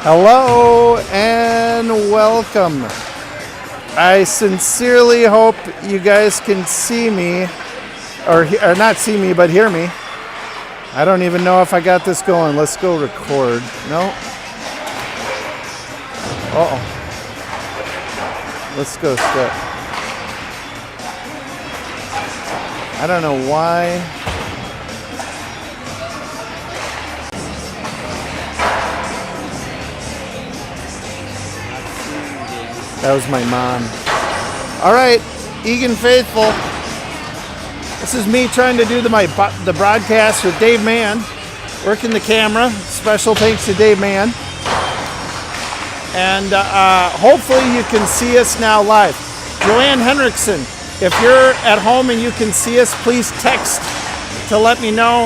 Hello and welcome. I sincerely hope you guys can see me, or not see me, but hear me. I don't even know if I got this going. Let's go record. No. Uh-oh. Let's go start. I don't know why. That was my mom. All right, Eagan Faithful. This is me trying to do the broadcast with Dave Mann, working the camera. Special thanks to Dave Mann. And hopefully you can see us now live. Joanne Henriksen, if you're at home and you can see us, please text to let me know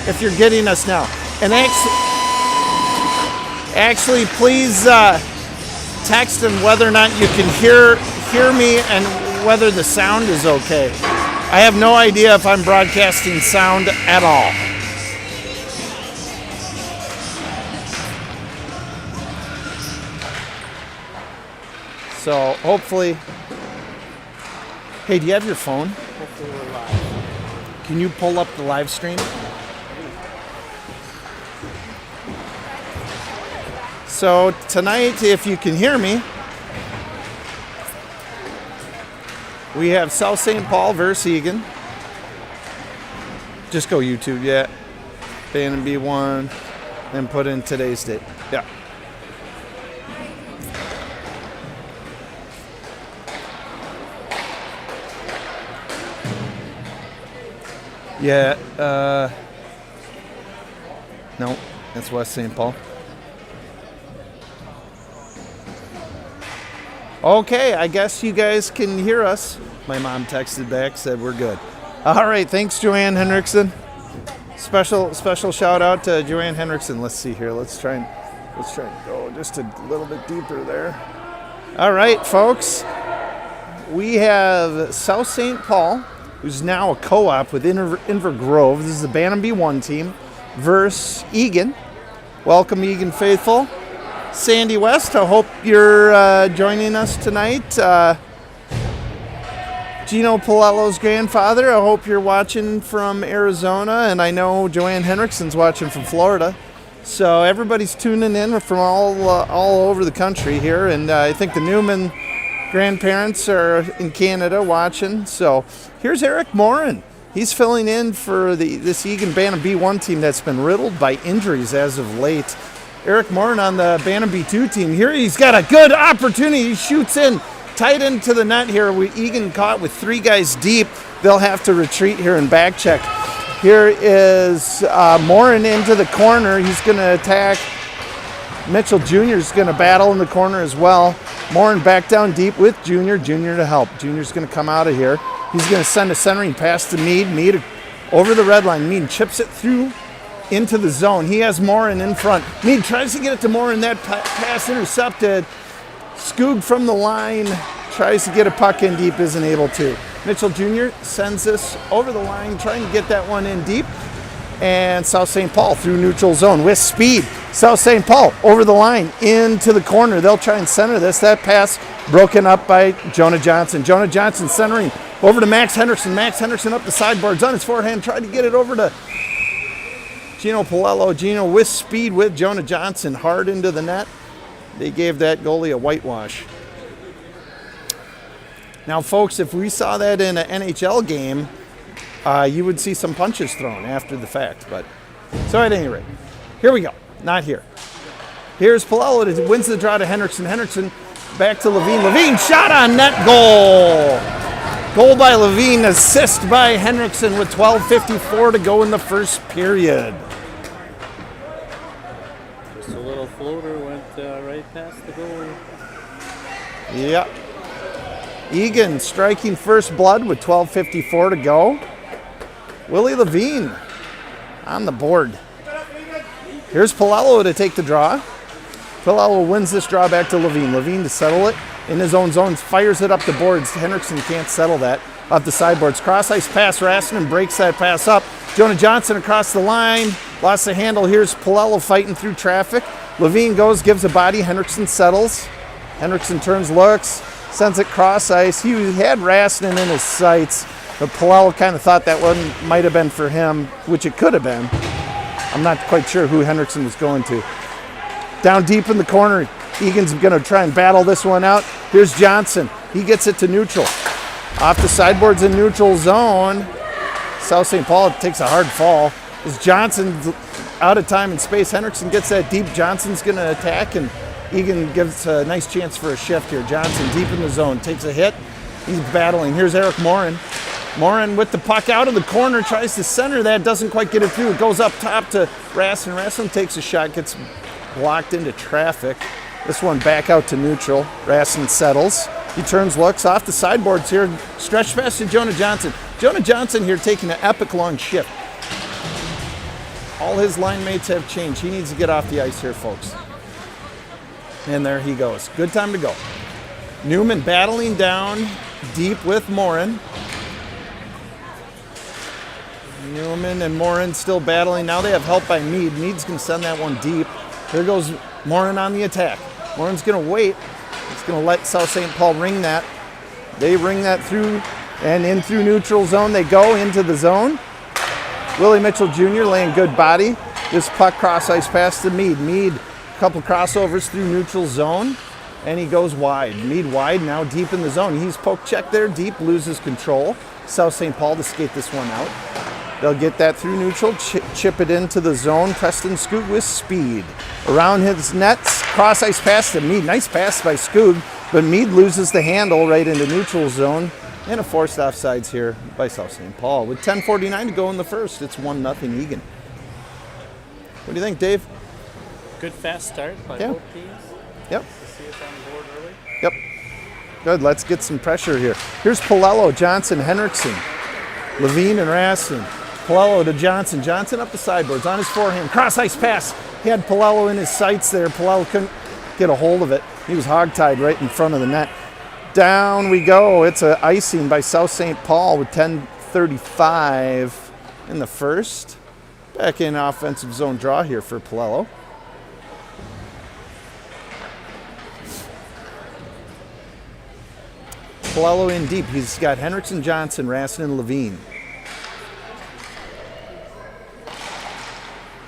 if you're getting us now. And actually please text them whether or not you can hear me and whether the sound is okay. I have no idea if I'm broadcasting sound at all. So hopefully, hey, do you have your phone? Hopefully we're live. Can you pull up the live stream? So tonight, if you can hear me, we have South St. Paul versus Eagan. Just go YouTube, yeah. Bantam B1, and put in today's date. Yeah. Yeah, no, that's West St. Paul. Okay, I guess you guys can hear us. My mom texted back, said we're good. All right, thanks, Joanne Henriksen. Special shout out to Joanne Henriksen. Let's see here. Let's try and go just a little bit deeper there. All right, folks. We have South St. Paul, who's now a co-op with Inver Grove. This is the Bantam B1 team versus Eagan. Welcome, Eagan Faithful. Sandy West, I hope you're joining us tonight. Gino Palello's grandfather, I hope you're watching from Arizona. And I know Joanne Henriksen's watching from Florida. So everybody's tuning in from all over the country here. And I think the Newman grandparents are in Canada watching. So here's Eric Morin. He's filling in for this Eagan Bantam B1 team that's been riddled by injuries as of late. Eric Morin on the Bantam B2 team. Here he's got a good opportunity. He shoots in tight into the net here. Eagan caught with three guys deep. They'll have to retreat here and back check. Here is Morin into the corner. He's going to attack. Mitchell Jr. is going to battle in the corner as well. Morin back down deep with Jr. Jr. to help. Jr.'s going to come out of here. He's going to send a centering pass to Mead. Mead over the red line. Mead chips it through into the zone. He has Morin in front. Mead tries to get it to Morin. That pass intercepted. Skoog from the line. Tries to get a puck in deep. Isn't able to. Mitchell Jr. sends this over the line. Trying to get that one in deep. And South St. Paul through neutral zone with speed. South St. Paul over the line into the corner. They'll try and center this. That pass broken up by Jonah Johnson. Jonah Johnson centering over to Max Henderson. Max Henderson up the sideboards on his forehand. Tried to get it over to Gino Palello. Gino with speed with Jonah Johnson hard into the net. They gave that goalie a whitewash. Now, folks, if we saw that in an NHL game, you would see some punches thrown after the fact. But so at any rate, here we go. Not here. Here's Palello that wins the draw to Henriksen. Henriksen back to Levine. Levine shot on net, goal. Goal by Levine, assist by Henriksen with 12:54 to go in the first period. Just a little floater went right past the goal. Yep. Eagan striking first blood with 12:54 to go. Willie Levine on the board. Here's Palello to take the draw. Palello wins this draw back to Levine. Levine to settle it in his own zone, fires it up the boards. Henriksen can't settle that up the sideboards. Cross ice pass. Rassinen breaks that pass up. Jonah Johnson across the line. Lost the handle. Here's Palello fighting through traffic. Levine goes, gives a body. Henriksen settles. Henriksen turns, looks, sends it cross ice. He had Rastanen in his sights, but Palello kind of thought that one might have been for him, which it could have been. I'm not quite sure who Henriksen was going to. Down deep in the corner, Egan's going to try and battle this one out. Here's Johnson. He gets it to neutral. Off the sideboards in neutral zone. South St. Paul takes a hard fall. As Johnson's out of time and space, Henriksen gets that deep. Johnson's going to attack, and Eagan gives a nice chance for a shift here. Johnson deep in the zone, takes a hit. He's battling. Here's Eric Morin. Morin with the puck out of the corner, tries to center that, doesn't quite get it through. It goes up top to Rastanen. Rastanen takes a shot, gets blocked into traffic. This one back out to neutral. Rastanen settles. He turns, looks off the sideboards here. Stretch pass to Jonah Johnson. Jonah Johnson here taking an epic long shift. All his line mates have changed. He needs to get off the ice here, folks. And there he goes. Good time to go. Newman battling down deep with Morin. Newman and Morin still battling. Now they have help by Mead. Mead's going to send that one deep. Here goes Morin on the attack. Morin's going to wait. He's going to let South St. Paul ring that. They ring that through and in through neutral zone. They go into the zone. Willie Mitchell Jr. laying good body. This puck cross ice pass to Mead. Mead, a couple crossovers through neutral zone, and he goes wide. Mead wide, now deep in the zone. He's poke check there deep, loses control. South St. Paul to skate this one out. They'll get that through neutral, chip it into the zone. Preston Skoog with speed. Around his nets, cross ice pass to Mead. Nice pass by Skoog, but Mead loses the handle right into neutral zone. And a forced offsides here by South St. Paul. With 10:49 to go in the first, it's 1-0 Eagan. What do you think, Dave? Good fast start by both teams. Yep. See us on the board early. Yep. Good, let's get some pressure here. Here's Palello, Johnson, Henriksen, Levine and Rastanen. Palello to Johnson. Johnson up the sideboards on his forehand. Cross ice pass. He had Palello in his sights there. Palello couldn't get a hold of it. He was hogtied right in front of the net. Down we go. It's an icing by South St. Paul with 10:35 in the first. Back in offensive zone draw here for Palello. Palello in deep. He's got Henriksen, Johnson, Rastanen, Levine.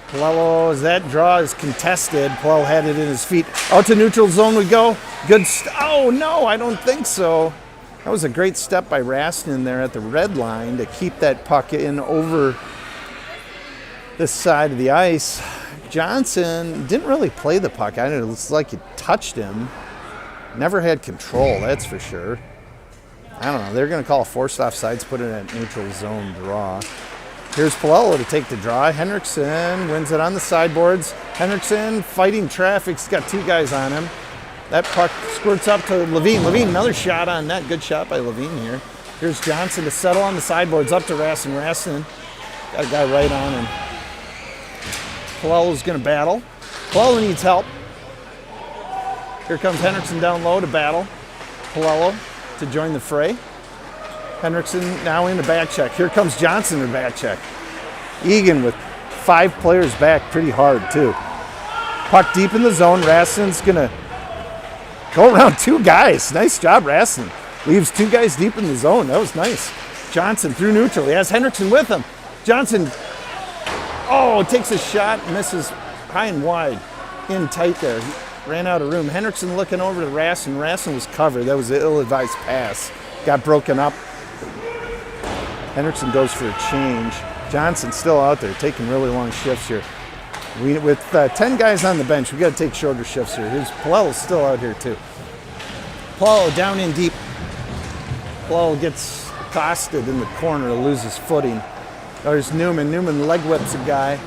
Palello, as that draw is contested, Palello had it in his feet. Out to neutral zone we go. Good. Oh, no, I don't think so. That was a great step by Rastanen there at the red line to keep that puck in over this side of the ice. Johnson didn't really play the puck. I don't know, it's like it touched him. Never had control, that's for sure. I don't know. They're going to call a forced offsides, put it at neutral zone draw. Here's Palello to take the draw. Henriksen wins it on the sideboards. Henriksen fighting traffic. He's got two guys on him. That puck squirts up to Levine. Levine, another shot on net. Good shot by Levine here. Here's Johnson to settle on the sideboards up to Rastanen. Rastanen got a guy right on him. Palello's going to battle. Palello needs help. Here comes Henriksen down low to battle. Palello to join the fray. Henriksen now in the back check. Here comes Johnson in back check. Eagan with 5 players back pretty hard too. Puck deep in the zone. Rastanen's gonna go around 2 guys. Nice job, Rastanen. Leaves 2 guys deep in the zone. That was nice. Johnson through neutral. He has Henriksen with him. Johnson, takes a shot, misses high and wide. In tight there. He ran out of room. Henriksen looking over to Rastanen. Rastanen was covered. That was an ill-advised pass. Got broken up. Henriksen goes for a change. Johnson's still out there taking really long shifts here. With 10 guys on the bench, we got to take shorter shifts here. Here's Palello's still out here too. Palello down in deep. Palello gets accosted in the corner, loses footing. There's Newman. Newman leg whips a guy.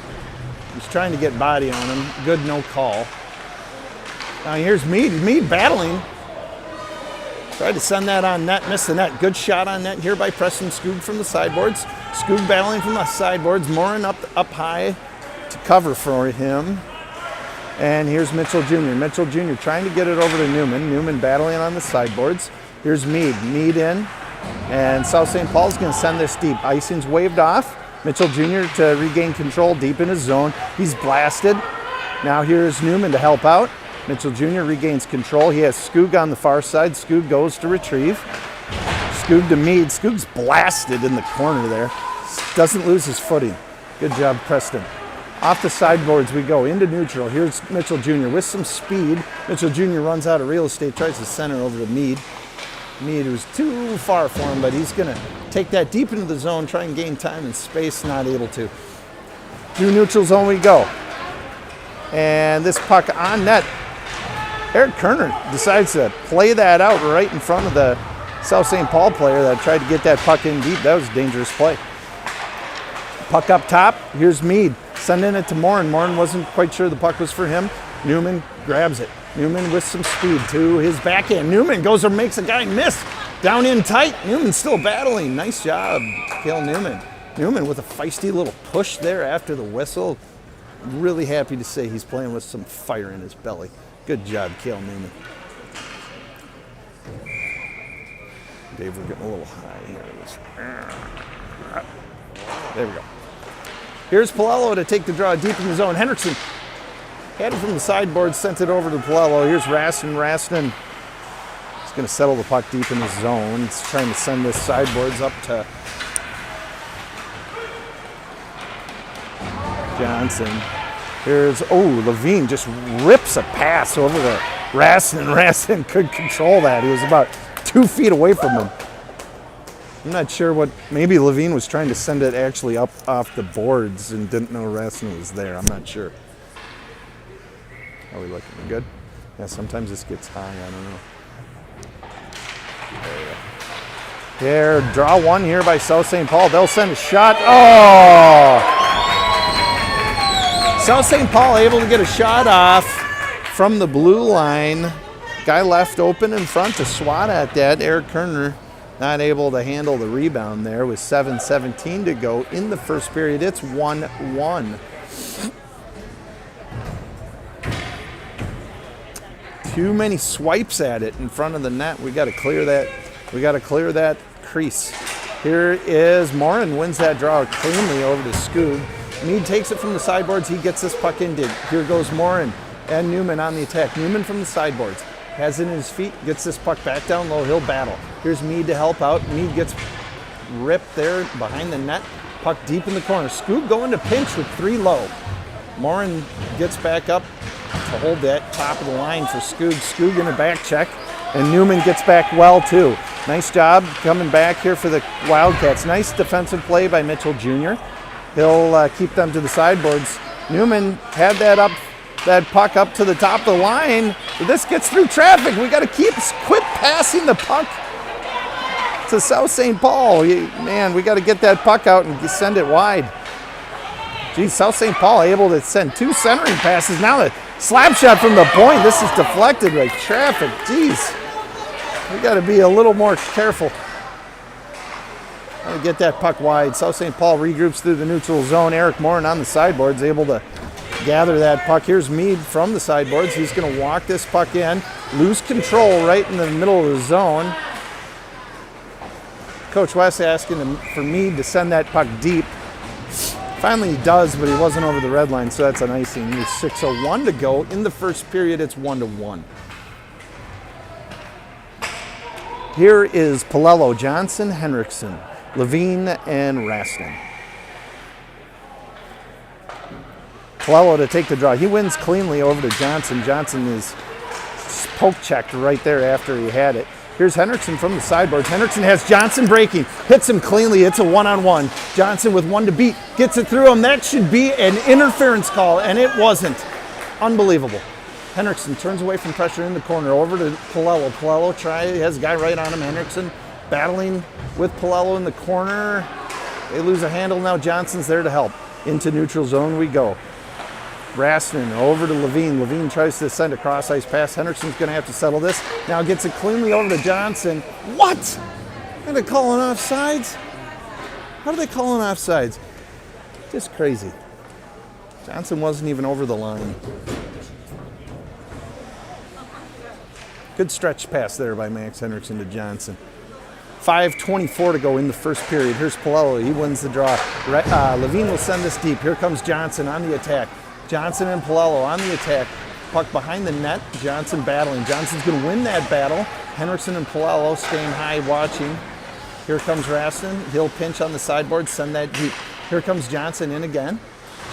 He's trying to get body on him. Good no call. Now here's Mead. Mead battling. Tried to send that on net, missed the net. Good shot on net here by Preston Skoog from the sideboards. Skoog battling from the sideboards. Morin up high to cover for him. And here's Mitchell Jr. Mitchell Jr. trying to get it over to Newman. Newman battling on the sideboards. Here's Mead. Mead in. And South St. Paul's going to send this deep. Icing's waved off. Mitchell Jr. to regain control deep in his zone. He's blasted. Now here's Newman to help out. Mitchell Jr. regains control. He has Skoog on the far side. Skoog goes to retrieve. Skoog to Mead. Skoog's blasted in the corner there. Doesn't lose his footing. Good job, Preston. Off the sideboards we go, into neutral. Here's Mitchell Jr. with some speed. Mitchell Jr. runs out of real estate, tries to center over to Mead. Mead was too far for him, but he's going to take that deep into the zone, try and gain time and space, not able to. Through neutral zone we go. And this puck on net. Eric Kerner decides to play that out right in front of the South St. Paul player that tried to get that puck in deep. That was a dangerous play. Puck up top, here's Mead. Sending it to Morin. Morin wasn't quite sure the puck was for him. Newman grabs it. Newman with some speed to his backhand. Newman goes and makes a guy miss. Down in tight. Newman still battling. Nice job, Cale Newman. Newman with a feisty little push there after the whistle. Really happy to say he's playing with some fire in his belly. Good job, Cale Newman. Dave, we're getting a little high here. There we go. Here's Palello to take the draw deep in the zone. Henriksen had it from the sideboard, sent it over to Palello. Here's Raston. Raston is going to settle the puck deep in the zone. He's trying to send this sideboards up to Johnson. Here's, Levine just rips a pass over to Raston. Raston couldn't control that. He was about 2 feet away from him. I'm not sure what, maybe Levine was trying to send it actually up off the boards and didn't know Raston was there. I'm not sure. How are we looking? We good? Yeah, sometimes this gets high. I don't know. There we go. Here, draw one here by South St. Paul. They'll send a shot. Oh! South St. Paul able to get a shot off from the blue line. Guy left open in front to swat at that. Eric Kerner not able to handle the rebound there with 7:17 to go in the first period. It's 1-1. Too many swipes at it in front of the net. We got to clear that. We got to clear that crease. Here is Morin, wins that draw cleanly over to Skoog. Mead takes it from the sideboards. He gets this puck in. Here goes Morin and Newman on the attack. Newman from the sideboards. Has it in his feet, gets this puck back down low, he'll battle. Here's Mead to help out. Mead gets ripped there behind the net. Puck deep in the corner. Skoog going to pinch with 3 low. Morin gets back up to hold that top of the line for Skoog. Skoog in a back check, and Newman gets back well too. Nice job coming back here for the Wildcats. Nice defensive play by Mitchell Jr. He'll keep them to the sideboards. Newman had that puck up to the top of the line. This gets through traffic. We got to quit passing the puck to South St. Paul. Man, we got to get that puck out and send it wide. Geez, South St. Paul able to send 2 centering passes. Now the slap shot from the point. This is deflected by traffic. Geez, we got to be a little more careful. Got to get that puck wide. South St. Paul regroups through the neutral zone. Eric Morin on the sideboards able to gather that puck. Here's Mead from the sideboards. He's going to walk this puck in, lose control right in the middle of the zone. Coach West asking for Mead to send that puck deep. Finally he does, but he wasn't over the red line, so that's an icing. There's 6:01 to go. In the first period, it's 1-1. Here is Palello, Johnson, Henriksen, Levine, and Raston. Palello to take the draw. He wins cleanly over to Johnson. Johnson is poke checked right there after he had it. Here's Henriksen from the sideboards. Henriksen has Johnson breaking. Hits him cleanly. It's a 1-on-1. Johnson with 1 to beat. Gets it through him. That should be an interference call, and it wasn't. Unbelievable. Henriksen turns away from pressure in the corner. Over to Palello. Palello has a guy right on him. Henriksen battling with Palello in the corner. They lose a handle. Now Johnson's there to help. Into neutral zone we go. Raston over to Levine. Levine tries to send a cross-ice pass. Henriksen's going to have to settle this. Now gets it cleanly over to Johnson. What? Are they calling offsides? How are they calling offsides? Just crazy. Johnson wasn't even over the line. Good stretch pass there by Max Henriksen to Johnson. 5:24 to go in the first period. Here's Palello. He wins the draw. Levine will send this deep. Here comes Johnson on the attack. Johnson and Palello on the attack. Puck behind the net. Johnson battling. Johnson's going to win that battle. Henriksen and Palello staying high watching. Here comes Raston. He'll pinch on the sideboard, send that deep. Here comes Johnson in again.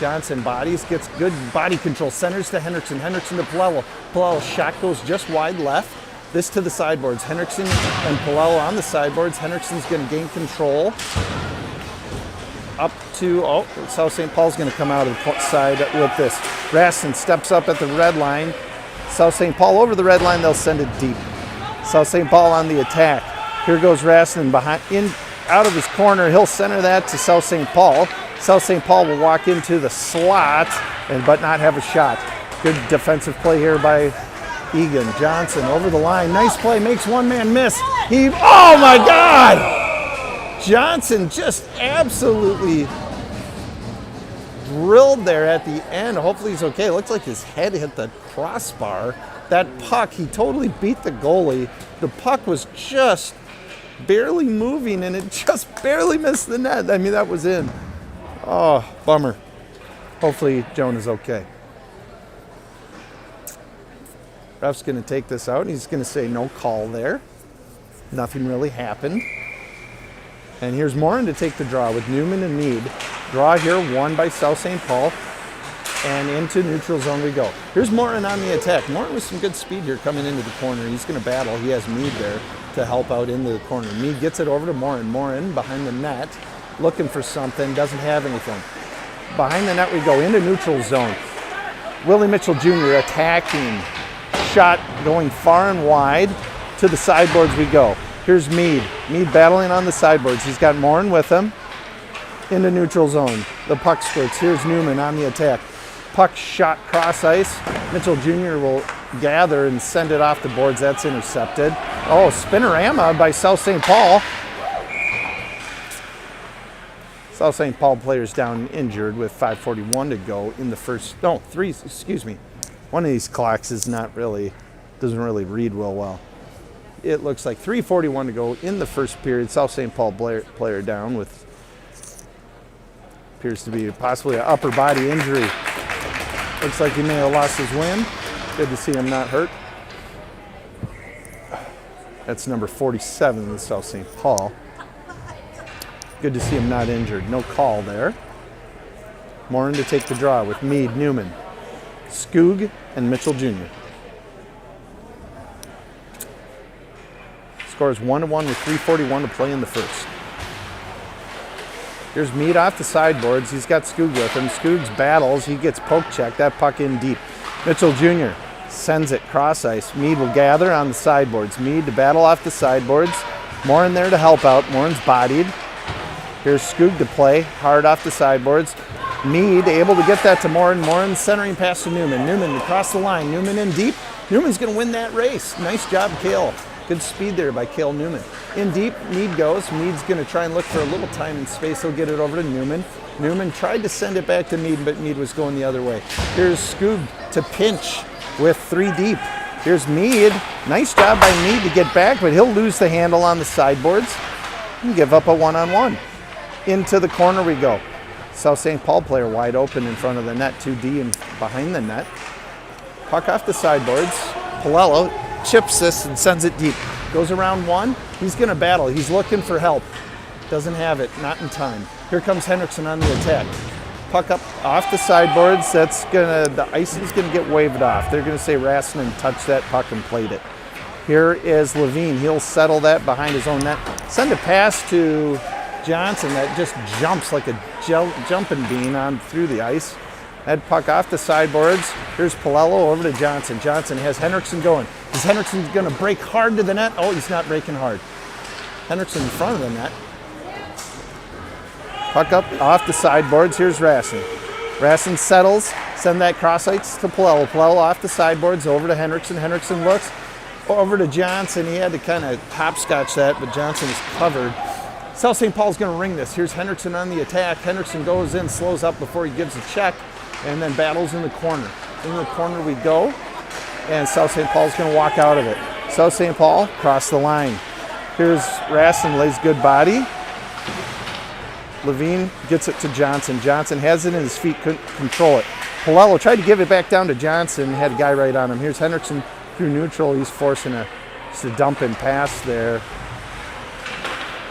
Johnson bodies, gets good body control. Centers to Henriksen. Henriksen to Palello. Palello's shot goes just wide left. This to the sideboards. Henriksen and Palello on the sideboards. Henriksen's going to gain control. Up to, South St. Paul's going to come out of the side with this. Raston steps up at the red line. South St. Paul over the red line, they'll send it deep. South St. Paul on the attack. Here goes Raston behind, out of his corner. He'll center that to South St. Paul. South St. Paul will walk into the slot, but not have a shot. Good defensive play here by Eagan. Johnson over the line. Nice play, makes one man miss. Oh my God! Johnson just absolutely drilled there at the end. Hopefully he's okay. It looks like his head hit the crossbar. That puck, he totally beat the goalie. The puck was just barely moving and it just barely missed the net. I mean, that was in. Oh, bummer. Hopefully Jonah's okay. Ref's going to take this out. He's going to say no call there. Nothing really happened. And here's Morin to take the draw with Newman and Mead. Draw here, won by South St. Paul. And into neutral zone we go. Here's Morin on the attack. Morin with some good speed here coming into the corner. He's going to battle. He has Mead there to help out into the corner. Mead gets it over to Morin. Morin behind the net, looking for something, doesn't have anything. Behind the net we go into neutral zone. Willie Mitchell Jr. attacking. Shot going far and wide. To the sideboards we go. Here's Mead. Mead battling on the sideboards. He's got Morin with him. Into neutral zone. The puck squirts. Here's Newman on the attack. Puck shot cross ice. Mitchell Jr. will gather and send it off the boards. That's intercepted. Oh, spinorama by South St. Paul. South St. Paul players down injured with 5:41 to go in the first. No, three. Excuse me. One of these clocks is not really, doesn't really read well. It looks like 3:41 to go in the first period. South St. Paul player down with appears to be possibly an upper body injury. Looks like he may have lost his wind. Good to see him not hurt. That's number 47 with South St. Paul. Good to see him not injured. No call there. Morin to take the draw with Mead, Newman, Skoog, and Mitchell Jr. Scores 1-1 with 3:41 to play in the first. Here's Mead off the sideboards. He's got Skoog with him. Skoog's battles. He gets poke checked. That puck in deep. Mitchell Jr. sends it cross ice. Mead will gather on the sideboards. Mead to battle off the sideboards. Morin there to help out. Morin's bodied. Here's Skoog to play. Hard off the sideboards. Mead able to get that to Morin. Morin centering pass to Newman. Newman across the line. Newman in deep. Newman's going to win that race. Nice job, Cale. Good speed there by Cale Newman. In deep, Mead goes. Mead's going to try and look for a little time and space. He'll get it over to Newman. Newman tried to send it back to Mead, but Mead was going the other way. Here's Skoog to pinch with 3 deep. Here's Mead. Nice job by Mead to get back, but he'll lose the handle on the sideboards and give up a one-on-one. Into the corner we go. South St. Paul player wide open in front of the net, 2D and behind the net. Puck off the sideboards. Palello chips this and sends it deep. Goes around one. He's going to battle. He's looking for help. Doesn't have it. Not in time. Here comes Henriksen on the attack. Puck up off the sideboards. That's gonna. The icing's going to get waved off. They're going to say Rasmussen touched that puck and played it. Here is Levine. He'll settle that behind his own net. Send a pass to Johnson that just jumps like a jumping bean on through the ice. That puck off the sideboards. Here's Palello over to Johnson. Johnson has Henriksen going. Is Henriksen going to break hard to the net? Oh, he's not breaking hard. Henriksen in front of the net. Puck up off the sideboards. Here's Rasmussen. Rasmussen settles. Send that cross ice to Palello. Palello off the sideboards over to Henriksen. Henriksen looks over to Johnson. He had to kind of hopscotch that, but Johnson is covered. South St. Paul's going to ring this. Here's Henriksen on the attack. Henriksen goes in, slows up before he gives a check, and then battles in the corner. In the corner we go, and South St. Paul's going to walk out of it. South St. Paul cross the line. Here's Rasmussen, lays good body. Levine gets it to Johnson. Johnson has it in his feet, couldn't control it. Palello tried to give it back down to Johnson, had a guy right on him. Here's Hendrickson through neutral. He's forcing just a dumping pass there.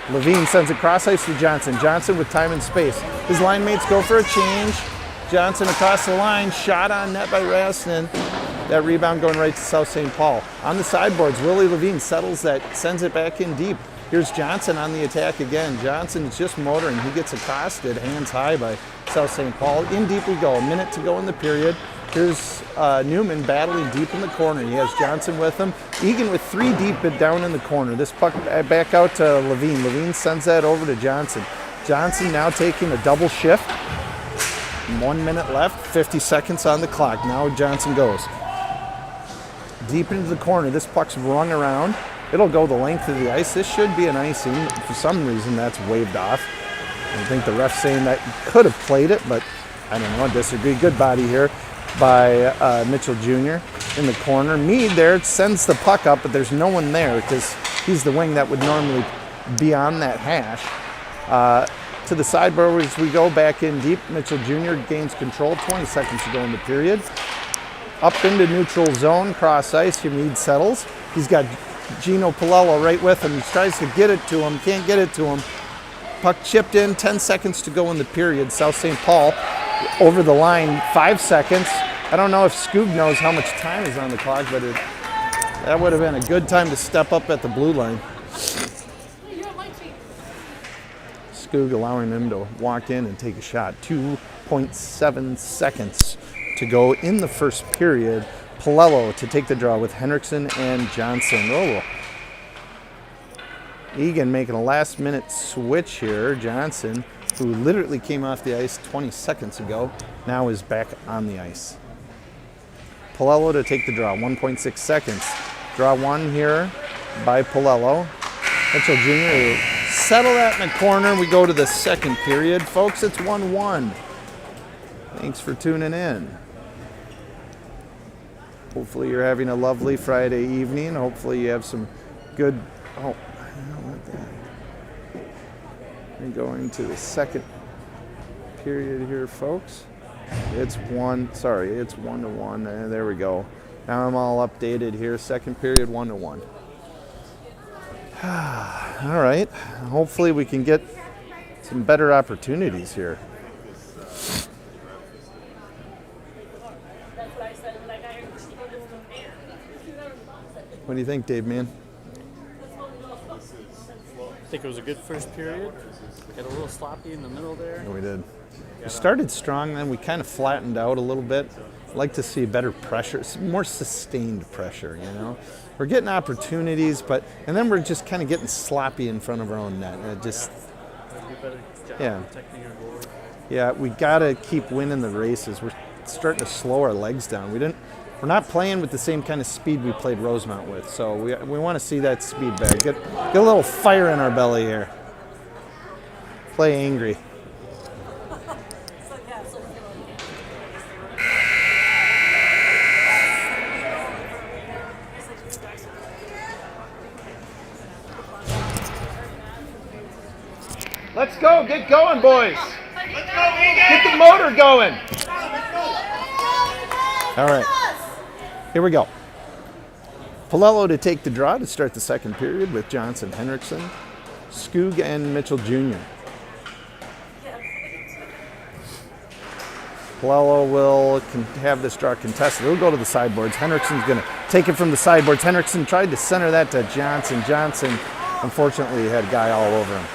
Levine sends it cross ice to Johnson. Johnson with time and space. His line mates go for a change. Johnson across the line, shot on net by Raston. That rebound going right to South St. Paul. On the sideboards, Willie Levine settles that, sends it back in deep. Here's Johnson on the attack again. Johnson is just motoring. He gets accosted, hands high by South St. Paul. In deep we go, a minute to go in the period. Here's Newman battling deep in the corner. He has Johnson with him. Eagan with 3 deep, but down in the corner. This puck back out to Levine. Levine sends that over to Johnson. Johnson now taking a double shift. 1 minute left, 50 seconds on the clock. Now Johnson goes deep into the corner. This puck's rung around. It'll go the length of the ice. This should be an icing. For some reason, that's waved off. I think the ref's saying that he could have played it, but I don't know. I disagree. Good body here by Mitchell Jr. in the corner. Mead there sends the puck up, but there's no one there because he's the wing that would normally be on that hash. To the sideboard as we go back in deep. Mitchell Jr. gains control. 20 seconds to go in the period. Up into neutral zone, cross ice. Mead settles. He's got Gino Palello right with him. He tries to get it to him, can't get it to him. Puck chipped in, 10 seconds to go in the period. South St. Paul over the line, 5 seconds. I don't know if Skoog knows how much time is on the clock, but that would have been a good time to step up at the blue line. Skoog allowing him to walk in and take a shot. 2.7 seconds to go in the first period. Palello to take the draw with Hendrickson and Johnson. Oh, Eagan making a last-minute switch here. Johnson, who literally came off the ice 20 seconds ago, now is back on the ice. Palello to take the draw, 1.6 seconds. Draw one here by Palello. Mitchell Jr. settle that in the corner. We go to the second period. Folks, it's 1-1. Thanks for tuning in. Hopefully you're having a lovely Friday evening. Hopefully you have some good... Oh, I don't know what that... We're going to the second period here, folks. It's 1-1. There we go. Now I'm all updated here. Second period, 1-1. All right. Hopefully we can get some better opportunities here. What do you think, Dave, man? I think it was a good first period. Got a little sloppy in the middle there. Yeah, we did. We started strong, then we kind of flattened out a little bit. I'd like to see better pressure, more sustained pressure, you know? We're getting opportunities, and then we're just kind of getting sloppy in front of our own net. And it just, yeah. Yeah, we got to keep winning the races. We're starting to slow our legs down. We're not playing with the same kind of speed we played Rosemount with, so we want to see that speed back. Get a little fire in our belly here. Play angry. Let's go. Get going, boys. Let's go, get the motor going. All right. Here we go. Palello to take the draw to start the second period with Johnson, Hendrickson, Skoog, and Mitchell Jr. Palello will have this draw contested. It'll go to the sideboards. Hendrickson's going to take it from the sideboards. Hendrickson tried to center that to Johnson. Johnson, unfortunately, had a guy all over him.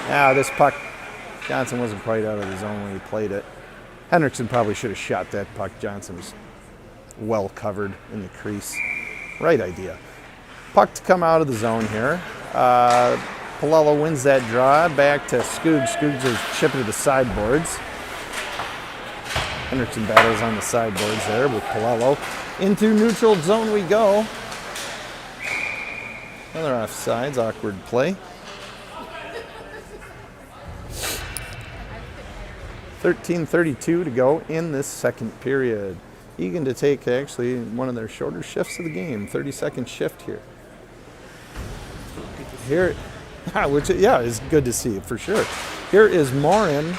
Now this puck, Johnson wasn't quite out of the zone when he played it. Hendrickson probably should have shot that puck. Johnson was well covered in the crease. Right idea. Puck to come out of the zone here. Palello wins that draw. Back to Skoog. Skoog just chip it to the sideboards. Hendrickson battles on the sideboards there with Palello. Into neutral zone we go. Another offsides, awkward play. 13:32 to go in this second period. Eagan to take actually one of their shorter shifts of the game, 30-second shift here. Which is good to see for sure. Here is Morin,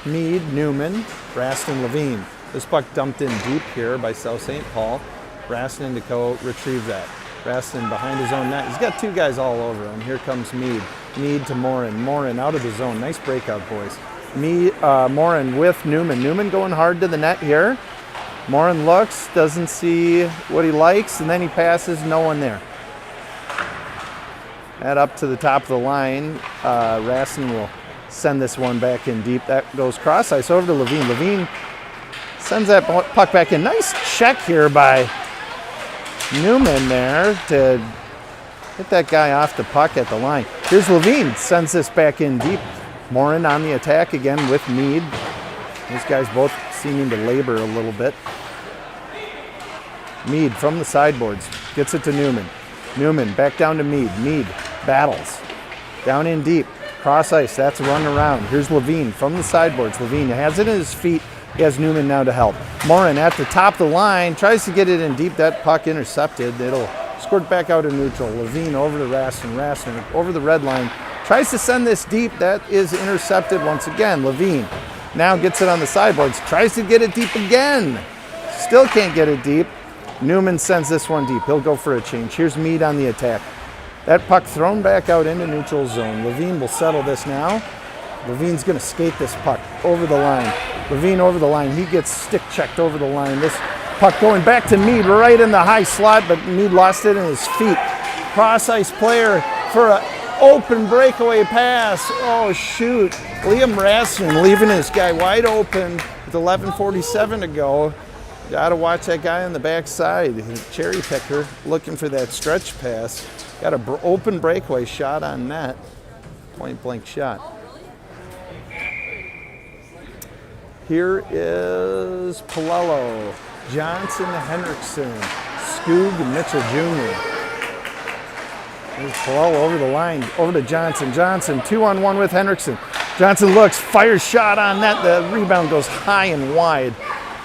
Mead, Newman, Raston, Levine. This puck dumped in deep here by South St. Paul. Raston to go retrieve that. Raston behind his own net. He's got two guys all over him. Here comes Mead. Mead to Morin. Morin out of the zone. Nice breakout, boys. Morin with Newman. Newman going hard to the net here. Morin looks, doesn't see what he likes, and then he passes, no one there. That up to the top of the line. Raston will send this one back in deep. That goes cross ice over to Levine. Levine sends that puck back in. Nice check here by Newman there to get that guy off the puck at the line. Here's Levine, sends this back in deep. Morin on the attack again with Mead. These guys both seeming to labor a little bit. Mead from the sideboards, gets it to Newman. Newman back down to Mead. Mead battles. Down in deep, cross ice, that's a run around. Here's Levine from the sideboards. Levine has it in his feet. He has Newman now to help. Morin at the top of the line, tries to get it in deep. That puck intercepted. It'll squirt back out of neutral. Levine over to Raston. Raston over the red line. Tries to send this deep. That is intercepted once again. Levine now gets it on the sideboards. Tries to get it deep again. Still can't get it deep. Newman sends this one deep. He'll go for a change. Here's Mead on the attack. That puck thrown back out into neutral zone. Levine will settle this now. Levine's going to skate this puck over the line. Levine over the line. He gets stick checked over the line. This puck going back to Mead right in the high slot, but Mead lost it in his feet. Cross ice player for an open breakaway pass. Oh, shoot. Liam Raston leaving his guy wide open with 11:47 to go. Got to watch that guy on the backside. Cherry picker looking for that stretch pass. Got an open breakaway shot on net. Point blank shot. Here is Palello, Johnson, Henriksen, Skoog, Mitchell Jr. There's Palello over the line, over to Johnson. Johnson 2-on-1 with Henriksen. Johnson looks, fires shot on net. The rebound goes high and wide.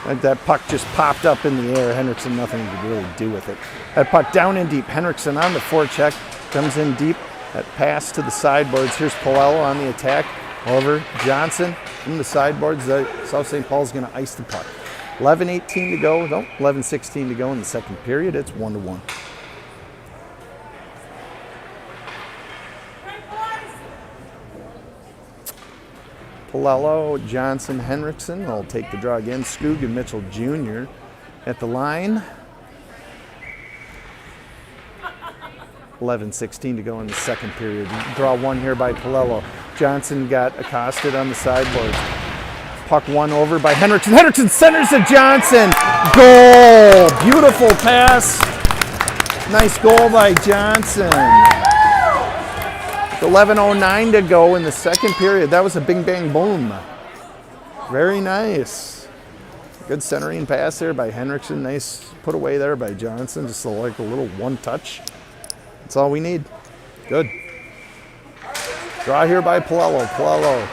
That puck just popped up in the air. Henriksen, nothing to really do with it. That puck down in deep. Henriksen on the forecheck, comes in deep. That pass to the sideboards. Here's Palello on the attack. Over Johnson from the sideboards. South St. Paul's going to ice the puck. 11:18 to go. No, 11:16 to go in the second period. It's 1-1. Palello, Johnson, Henriksen. They'll take the draw again. Skoog and Mitchell Jr. at the line. 11:16 to go in the second period. Draw one here by Palello. Johnson got accosted on the sideboards. Puck one over by Henriksen. Henriksen centers to Johnson. Goal! Beautiful pass. Nice goal by Johnson. 11:09 to go in the second period. That was a bing bang boom. Very nice. Good centering pass there by Henriksen. Nice put away there by Johnson. Just like a little one touch. That's all we need. Good. Draw here by Palello. Palello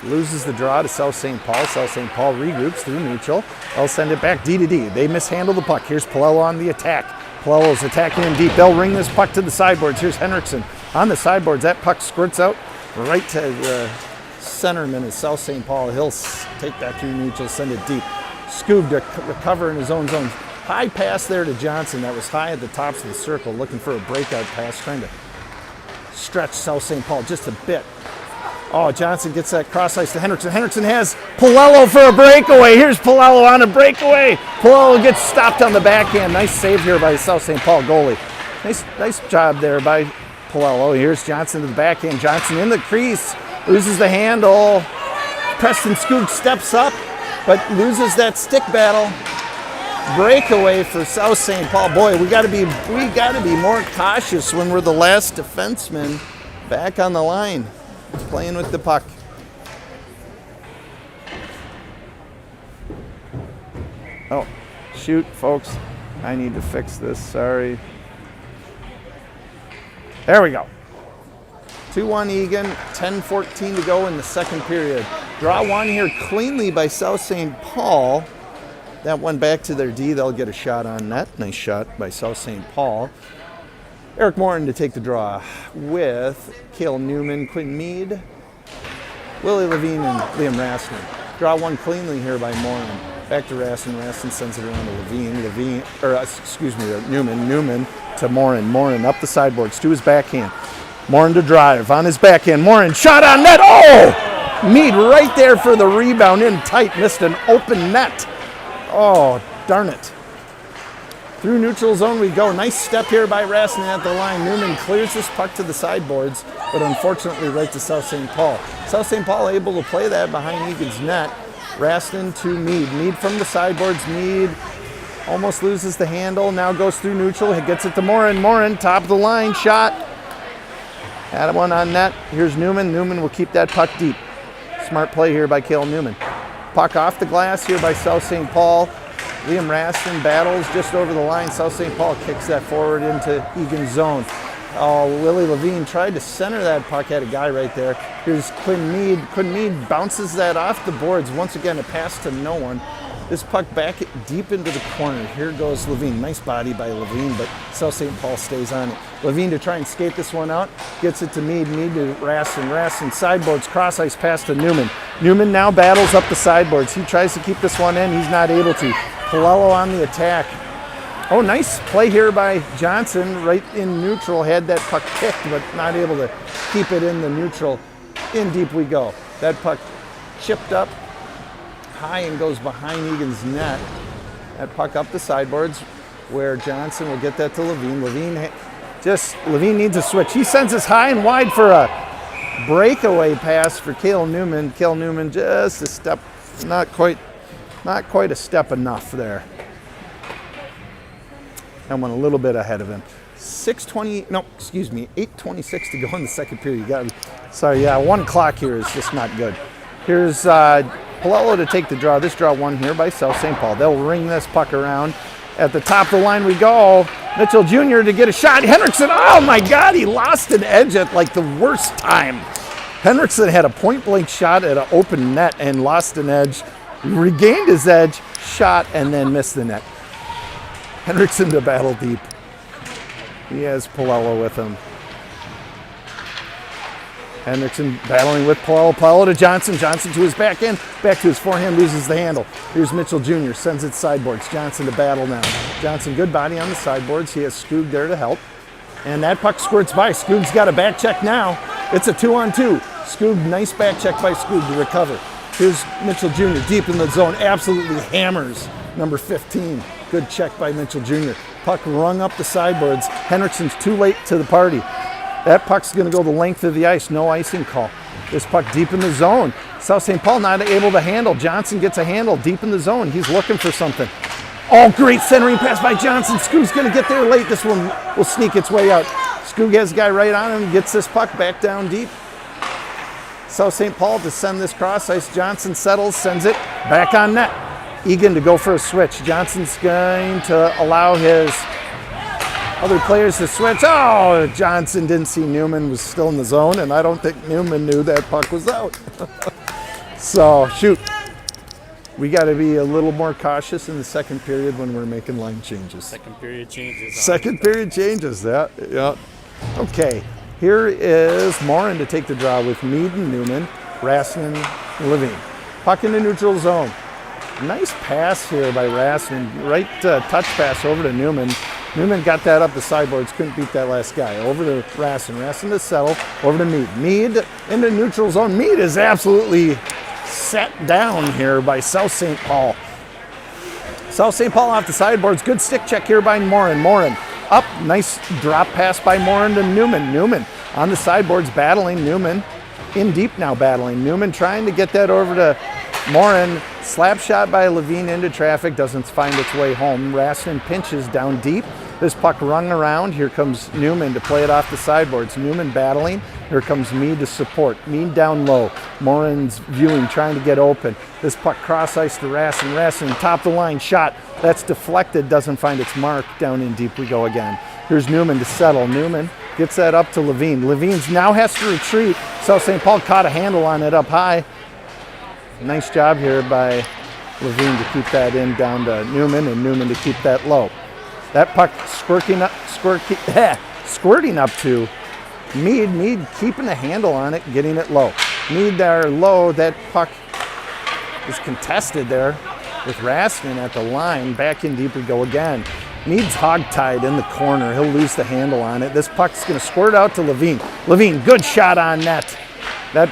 loses the draw to South St. Paul. South St. Paul regroups through neutral. They'll send it back D to D. They mishandle the puck. Here's Palello on the attack. Palello's attacking in deep. They'll ring this puck to the sideboards. Here's Henriksen on the sideboards. That puck squirts out right to the centerman is South St. Paul. He'll take that through neutral, send it deep. Skoog to recover in his own zone. High pass there to Johnson. That was high at the tops of the circle, looking for a breakout pass, trying to stretch South St. Paul just a bit. Oh, Johnson gets that cross ice to Henriksen. Henriksen has Palello for a breakaway. Here's Palello on a breakaway. Palello gets stopped on the backhand. Nice save here by South St. Paul goalie. Nice job there by Palello. Here's Johnson to the backhand. Johnson in the crease, loses the handle. Preston Skoog steps up, but loses that stick battle. Breakaway for South St. Paul. Boy, we got to be more cautious when we're the last defenseman back on the line, playing with the puck. Oh, shoot, folks. I need to fix this. Sorry. There we go. 2-1 Eagan. 10:14 to go in the second period. Draw one here cleanly by South St. Paul. That one back to their D. They'll get a shot on net. Nice shot by South St. Paul. Eric Morin to take the draw with Cale Newman, Quinn Mead, Willie Levine, and Liam Raston. Draw one cleanly here by Morin. Back to Rastin. Rastin sends it around to Levine. Newman. Newman to Morin. Morin up the sideboards to his backhand. Morin to drive on his backhand. Morin shot on net. Oh! Mead right there for the rebound in tight. Missed an open net. Oh, darn it. Through neutral zone we go. Nice step here by Rastin at the line. Newman clears this puck to the sideboards, but unfortunately right to South St. Paul. South St. Paul able to play that behind Egan's net. Rastin to Mead. Mead from the sideboards. Mead almost loses the handle. Now goes through neutral. He gets it to Morin. Morin, top of the line, shot. Had one on net. Here's Newman. Newman will keep that puck deep. Smart play here by Cale Newman. Puck off the glass here by South St. Paul. Liam Rastin battles just over the line. South St. Paul kicks that forward into Egan's zone. Oh, Willie Levine tried to center that puck, had a guy right there. Here's Quinn Mead. Quinn Mead bounces that off the boards. Once again, a pass to no one. This puck back deep into the corner. Here goes Levine. Nice body by Levine, but South St. Paul stays on it. Levine to try and skate this one out. Gets it to Mead. Mead to Rastin. Rastin sideboards, cross ice pass to Newman. Newman now battles up the sideboards. He tries to keep this one in. He's not able to. Palello on the attack. Oh, nice play here by Johnson, right in neutral. Had that puck kicked, but not able to keep it in the neutral. In deep we go. That puck chipped up high and goes behind Egan's net. That puck up the sideboards where Johnson will get that to Levine. Levine needs a switch. He sends this high and wide for a breakaway pass for Cale Newman. Cale Newman just a step, not quite a step enough there. I went a little bit ahead of him. 8:26 to go in the second period. One clock here is just not good. Here's Palello to take the draw. This draw one here by South St. Paul. They'll ring this puck around. At the top of the line we go. Mitchell Jr. to get a shot. Henriksen, oh my God, he lost an edge at like the worst time. Henriksen had a point-blank shot at an open net and lost an edge. Regained his edge, shot, and then missed the net. Henriksen to battle deep. He has Palello with him. Henriksen battling with Palello. Palello to Johnson. Johnson to his back end. Back to his forehand, loses the handle. Here's Mitchell Jr. Sends it sideboards. Johnson to battle now. Johnson, good body on the sideboards. He has Skoog there to help. And that puck squirts by. Skoog's got a back check now. It's a 2-on-2. Skoog, nice back check by Skoog to recover. Here's Mitchell Jr. deep in the zone. Absolutely hammers number 15. Good check by Mitchell Jr. Puck rung up the sideboards. Henriksen's too late to the party. That puck's going to go the length of the ice. No icing call. This puck deep in the zone. South St. Paul not able to handle. Johnson gets a handle deep in the zone. He's looking for something. Oh, great centering pass by Johnson. Skoog's going to get there late. This one will sneak its way out. Skoog has a guy right on him. Gets this puck back down deep. South St. Paul to send this cross ice. Johnson settles, sends it back on net. Eagan to go for a switch. Johnson's going to allow his other players to switch. Oh, Johnson didn't see Newman was still in the zone, and I don't think Newman knew that puck was out. So, shoot. We got to be a little more cautious in the second period when we're making line changes. Second period changes. Yeah. Okay, here is Morin to take the draw with Mead and Newman, Rastin and Levine. Puck in the neutral zone. Nice pass here by Rastin. Right touch pass over to Newman. Newman got that up the sideboards, couldn't beat that last guy. Over to Rastin. Rastin to settle. Over to Mead. Mead into neutral zone. Mead is absolutely set down here by South St. Paul. South St. Paul off the sideboards. Good stick check here by Morin. Morin up. Nice drop pass by Morin to Newman. Newman on the sideboards battling. Newman in deep now battling. Newman trying to get that over to Morin. Slap shot by Levine into traffic. Doesn't find its way home. Rastin pinches down deep. This puck rung around. Here comes Newman to play it off the sideboards. Newman battling. Here comes Mead to support. Mead down low. Morin's viewing, trying to get open. This puck cross ice to Rastin. Rastin top the line shot. That's deflected. Doesn't find its mark. Down in deep we go again. Here's Newman to settle. Newman gets that up to Levine. Levine's now has to retreat. South St. Paul caught a handle on it up high. Nice job here by Levine to keep that in down to Newman, and Newman to keep that low. That puck squirting up to Mead. Mead keeping a handle on it, getting it low. Mead there low. That puck is contested there with Raskin at the line. Back in deep we go again. Mead's hogtied in the corner. He'll lose the handle on it. This puck's going to squirt out to Levine. Levine, good shot on net. That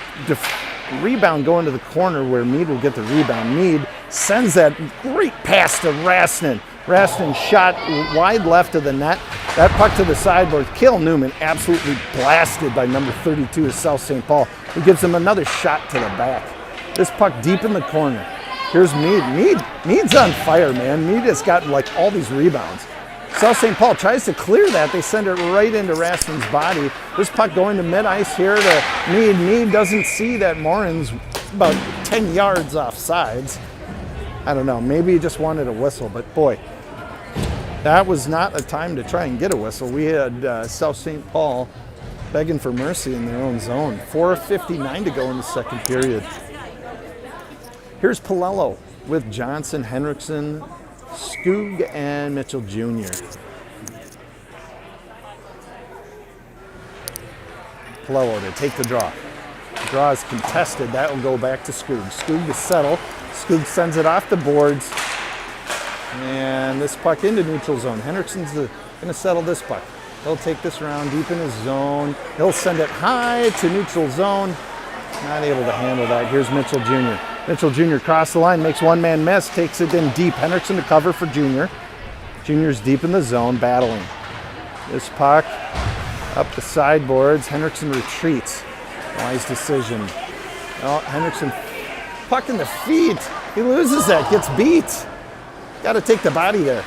rebound going to the corner where Mead will get the rebound. Mead sends that great pass to Raskin. Raskin shot wide left of the net. That puck to the sideboard. Cale Newman absolutely blasted by number 32 of South St. Paul, who gives him another shot to the back. This puck deep in the corner. Here's Mead. Mead's on fire, man. Mead has got like all these rebounds. South St. Paul tries to clear that. They send it right into Raskin's body. This puck going to mid-ice here to Mead. Mead doesn't see that Morin's about 10 yards off sides. I don't know. Maybe he just wanted a whistle, but boy, that was not a time to try and get a whistle. We had South St. Paul begging for mercy in their own zone. 4:59 to go in the second period. Here's Palello with Johnson, Henriksen, Skoog, and Mitchell Jr. Palello to take the draw. The draw is contested. That will go back to Skoog. Skoog to settle. Skoog sends it off the boards. And this puck into neutral zone. Henriksen's going to settle this puck. He'll take this around deep in his zone. He'll send it high to neutral zone. Not able to handle that. Here's Mitchell Jr. Mitchell Jr. across the line, makes one man miss, takes it in deep. Henriksen to cover for Jr. Jr.'s deep in the zone, battling. This puck up the sideboards. Henriksen retreats. Wise decision. Oh, Henriksen, puck in the feet. He loses that, gets beat. Got to take the body there.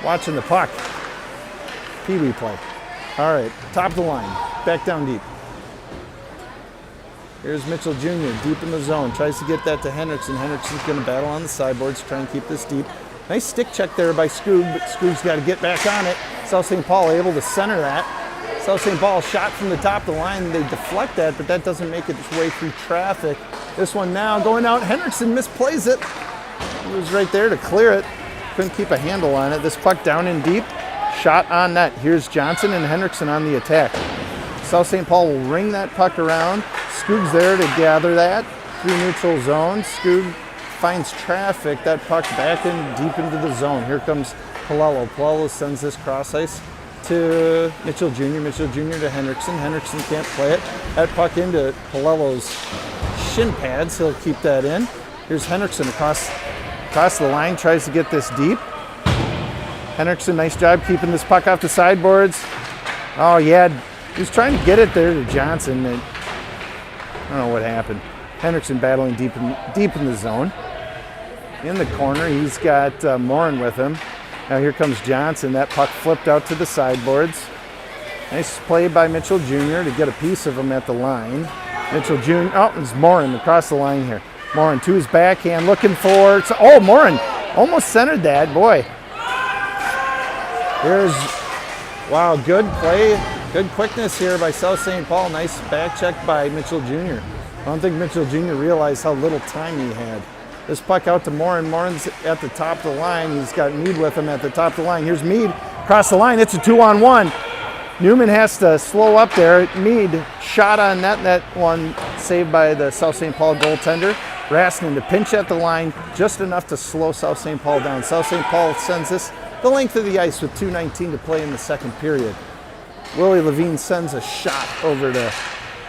Watching the puck. Pee-wee play. All right, top of the line, back down deep. Here's Mitchell Jr. deep in the zone. Tries to get that to Henriksen. Henriksen's going to battle on the sideboards, try and keep this deep. Nice stick check there by Skoog, but Skoog's got to get back on it. South St. Paul able to center that. South St. Paul shot from the top of the line. They deflect that, but that doesn't make it its way through traffic. This one now going out. Henriksen misplays it. He was right there to clear it. Couldn't keep a handle on it. This puck down in deep. Shot on net. Here's Johnson and Henriksen on the attack. South St. Paul will ring that puck around. Skoog's there to gather that through neutral zone. Skoog finds traffic. That puck back in deep into the zone. Here comes Palello. Palello sends this cross ice to Mitchell Jr. Mitchell Jr. to Henriksen. Henriksen can't play it. That puck into Palello's shin pads. He'll keep that in. Here's Henriksen across the line. Tries to get this deep. Henriksen, nice job keeping this puck off the sideboards. Oh, yeah. He was trying to get it there to Johnson. I don't know what happened. Henriksen battling deep in the zone. In the corner, he's got Morin with him. Now here comes Johnson. That puck flipped out to the sideboards. Nice play by Mitchell Jr. to get a piece of him at the line. Mitchell Jr. Oh, it's Morin across the line here. Morin to his backhand, looking for. Oh, Morin almost centered that. Boy. Wow, good play. Good quickness here by South St. Paul. Nice back check by Mitchell Jr. I don't think Mitchell Jr. realized how little time he had. This puck out to Morin. Morin's at the top of the line. He's got Mead with him at the top of the line. Here's Mead across the line. It's a 2-on-1. Newman has to slow up there. Mead shot on net. That one saved by the South St. Paul goaltender. Raskin to pinch at the line, just enough to slow South St. Paul down. South St. Paul sends this the length of the ice with 2:19 to play in the second period. Willie Levine sends a shot over to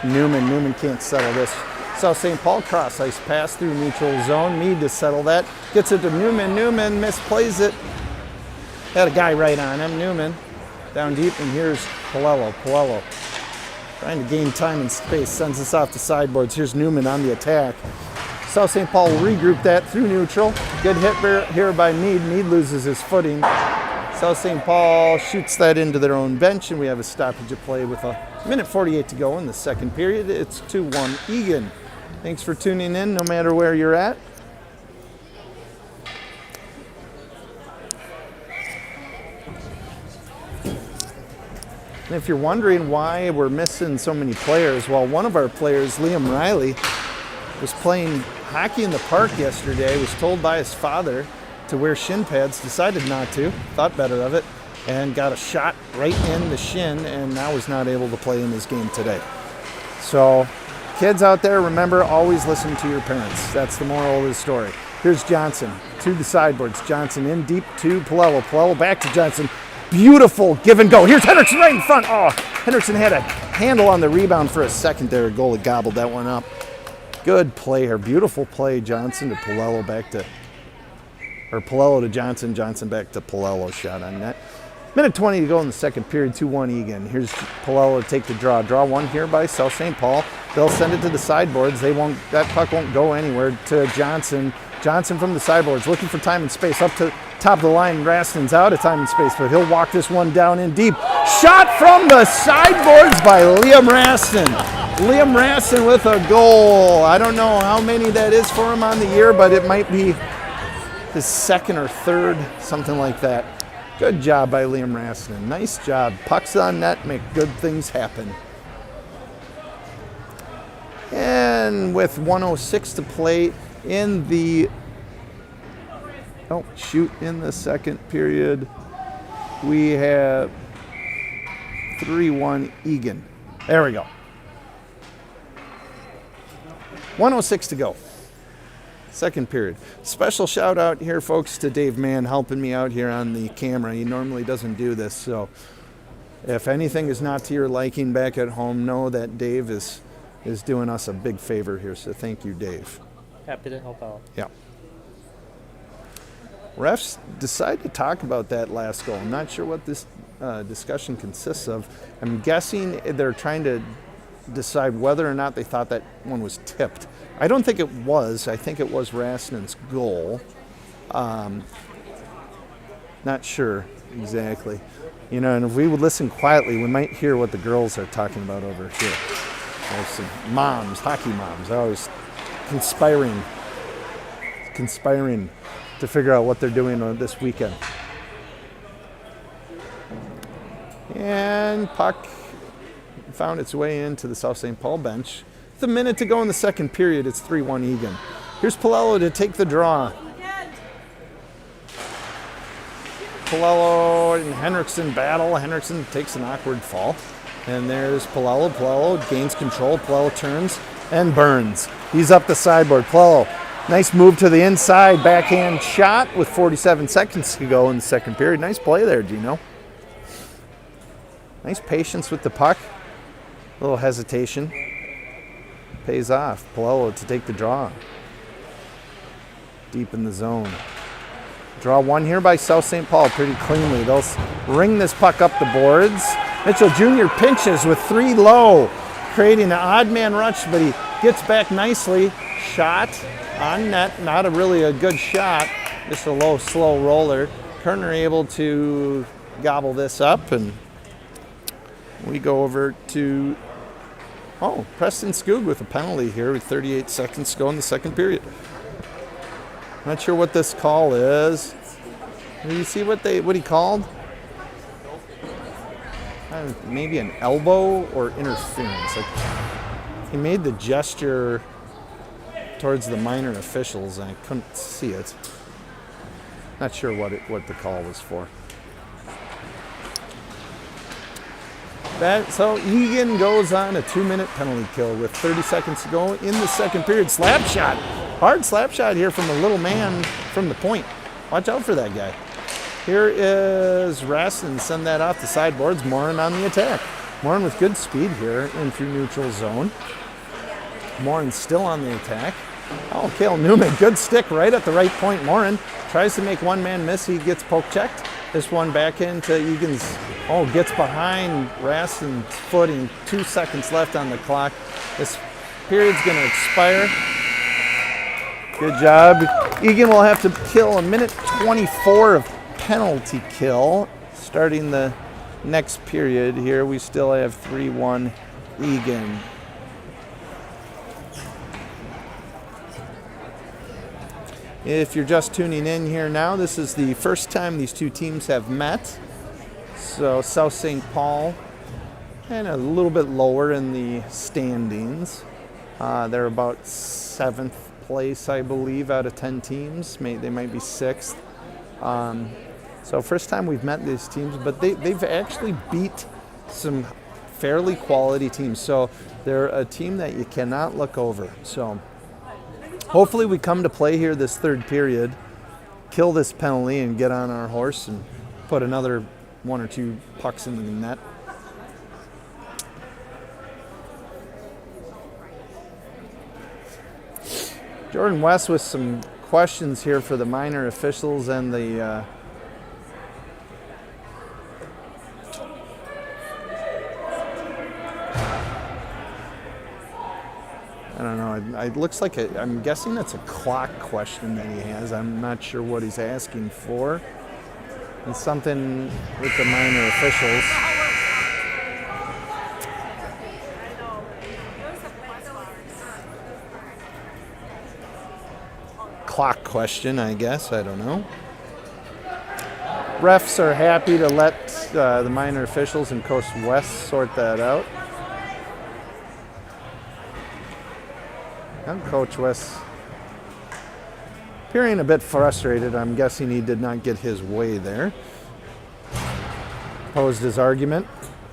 Newman. Newman can't settle this. South St. Paul cross ice pass through neutral zone. Mead to settle that. Gets it to Newman. Newman misplays it. Had a guy right on him. Newman down deep, and here's Palello. Palello trying to gain time and space. Sends this off the sideboards. Here's Newman on the attack. South St. Paul will regroup that through neutral. Good hit here by Mead. Mead loses his footing. South St. Paul shoots that into their own bench, and we have a stoppage of play with a minute 48 to go in the second period. It's 2-1 Eagan. Thanks for tuning in, no matter where you're at. And if you're wondering why we're missing so many players, well, one of our players, Liam Riley, was playing hockey in the park yesterday, was told by his father to wear shin pads, decided not to, thought better of it, and got a shot right in the shin, and now is not able to play in this game today. So Kids out there, remember, always listen to your parents. That's the moral of the story. Here's Johnson to the sideboards. Johnson in deep to Palello. Palello back to Johnson. Beautiful give and go. Here's Henriksen right in front. Oh, Henriksen had a handle on the rebound for a second there. A goalie gobbled that one up. Good play here. Beautiful play. Johnson to Palello back to, or Palello to Johnson. Johnson back to Palello. Shot on net. Minute 20 to go in the second period. 2-1 Eagan. Here's Palello to take the draw. Draw one here by South St. Paul. They'll send it to the sideboards. They won't. That puck won't go anywhere. To Johnson. Johnson from the sideboards, looking for time and space. Up to top of the line. Raston's out of time and space, but he'll walk this one down in deep. Shot from the sideboards by Liam Raston. Liam Raston with a goal. I don't know how many that is for him on the year, but it might be his second or third, something like that. Good job by Liam Raston. Nice job. Pucks on net make good things happen. And with 1:06 to play in the in the second period, we have 3-1 Eagan. There we go. 1:06 to go. Second period. Special shout out here, folks, to Dave Mann helping me out here on the camera. He normally doesn't do this, so if anything is not to your liking back at home, know that Dave is doing us a big favor here, so thank you, Dave. Happy to help out. Yeah. Refs decided to talk about that last goal. I'm not sure what this discussion consists of. I'm guessing they're trying to decide whether or not they thought that one was tipped. I don't think it was. I think it was Raston's goal. Not sure exactly. You know, and if we would listen quietly, we might hear what the girls are talking about over here. There's some moms, hockey moms, always conspiring to figure out what they're doing on this weekend. And puck found its way into the South St. Paul bench. With a minute to go in the second period, it's 3-1 Eagan. Here's Palello to take the draw. Palello and Henriksen battle. Henriksen takes an awkward fall. And there's Palello. Palello gains control. Palello turns and burns. He's up the sideboard. Palello, nice move to the inside. Backhand shot with 47 seconds to go in the second period. Nice play there, Gino. Nice patience with the puck. A little hesitation. Pays off. Palello to take the draw. Deep in the zone. Draw one here by South St. Paul pretty cleanly. They'll ring this puck up the boards. Mitchell Jr. pinches with 3 low, creating an odd man rush, but he gets back nicely. Shot on net. Not really a good shot. Just a low, slow roller. Kerner able to gobble this up, and we go over to Preston Skoog with a penalty here with 38 seconds to go in the second period. Not sure what this call is. Do you see what he called? Maybe an elbow or interference. Like, he made the gesture towards the minor officials, and I couldn't see it. Not sure what the call was for. So Eagan goes on a 2-minute penalty kill with 30 seconds to go in the second period. Slap shot. Hard slap shot here from the little man from the point. Watch out for that guy. Here is Raston. Send that off the sideboards. Morin on the attack. Morin with good speed here in through neutral zone. Morin still on the attack. Oh, Cale Newman. Good stick right at the right point. Morin tries to make one man miss. He gets poke checked. This one back into Eagan's, gets behind Raston's footing. 2 seconds left on the clock. This period's going to expire. Good job. Eagan will have to kill a minute 24 of penalty kill. Starting the next period here, we still have 3-1 Eagan. If you're just tuning in here now, this is the first time these two teams have met. So South St. Paul, and a little bit lower in the standings. They're about 7th place, I believe, out of 10 teams. They might be 6th. So first time we've met these teams, but they've actually beat some fairly quality team. So they're a team that you cannot look over. So hopefully we come to play here this third period, kill this penalty, and get on our horse and put another 1 or 2 pucks in the net. Jordan West with some questions here for the minor officials and the I don't know. It looks like I'm guessing that's a clock question that he has. I'm not sure what he's asking for. It's something with the minor officials. Clock question, I guess. I don't know. Refs are happy to let the minor officials and Coach West sort that out. And Coach West appearing a bit frustrated. I'm guessing he did not get his way there. Posed his argument.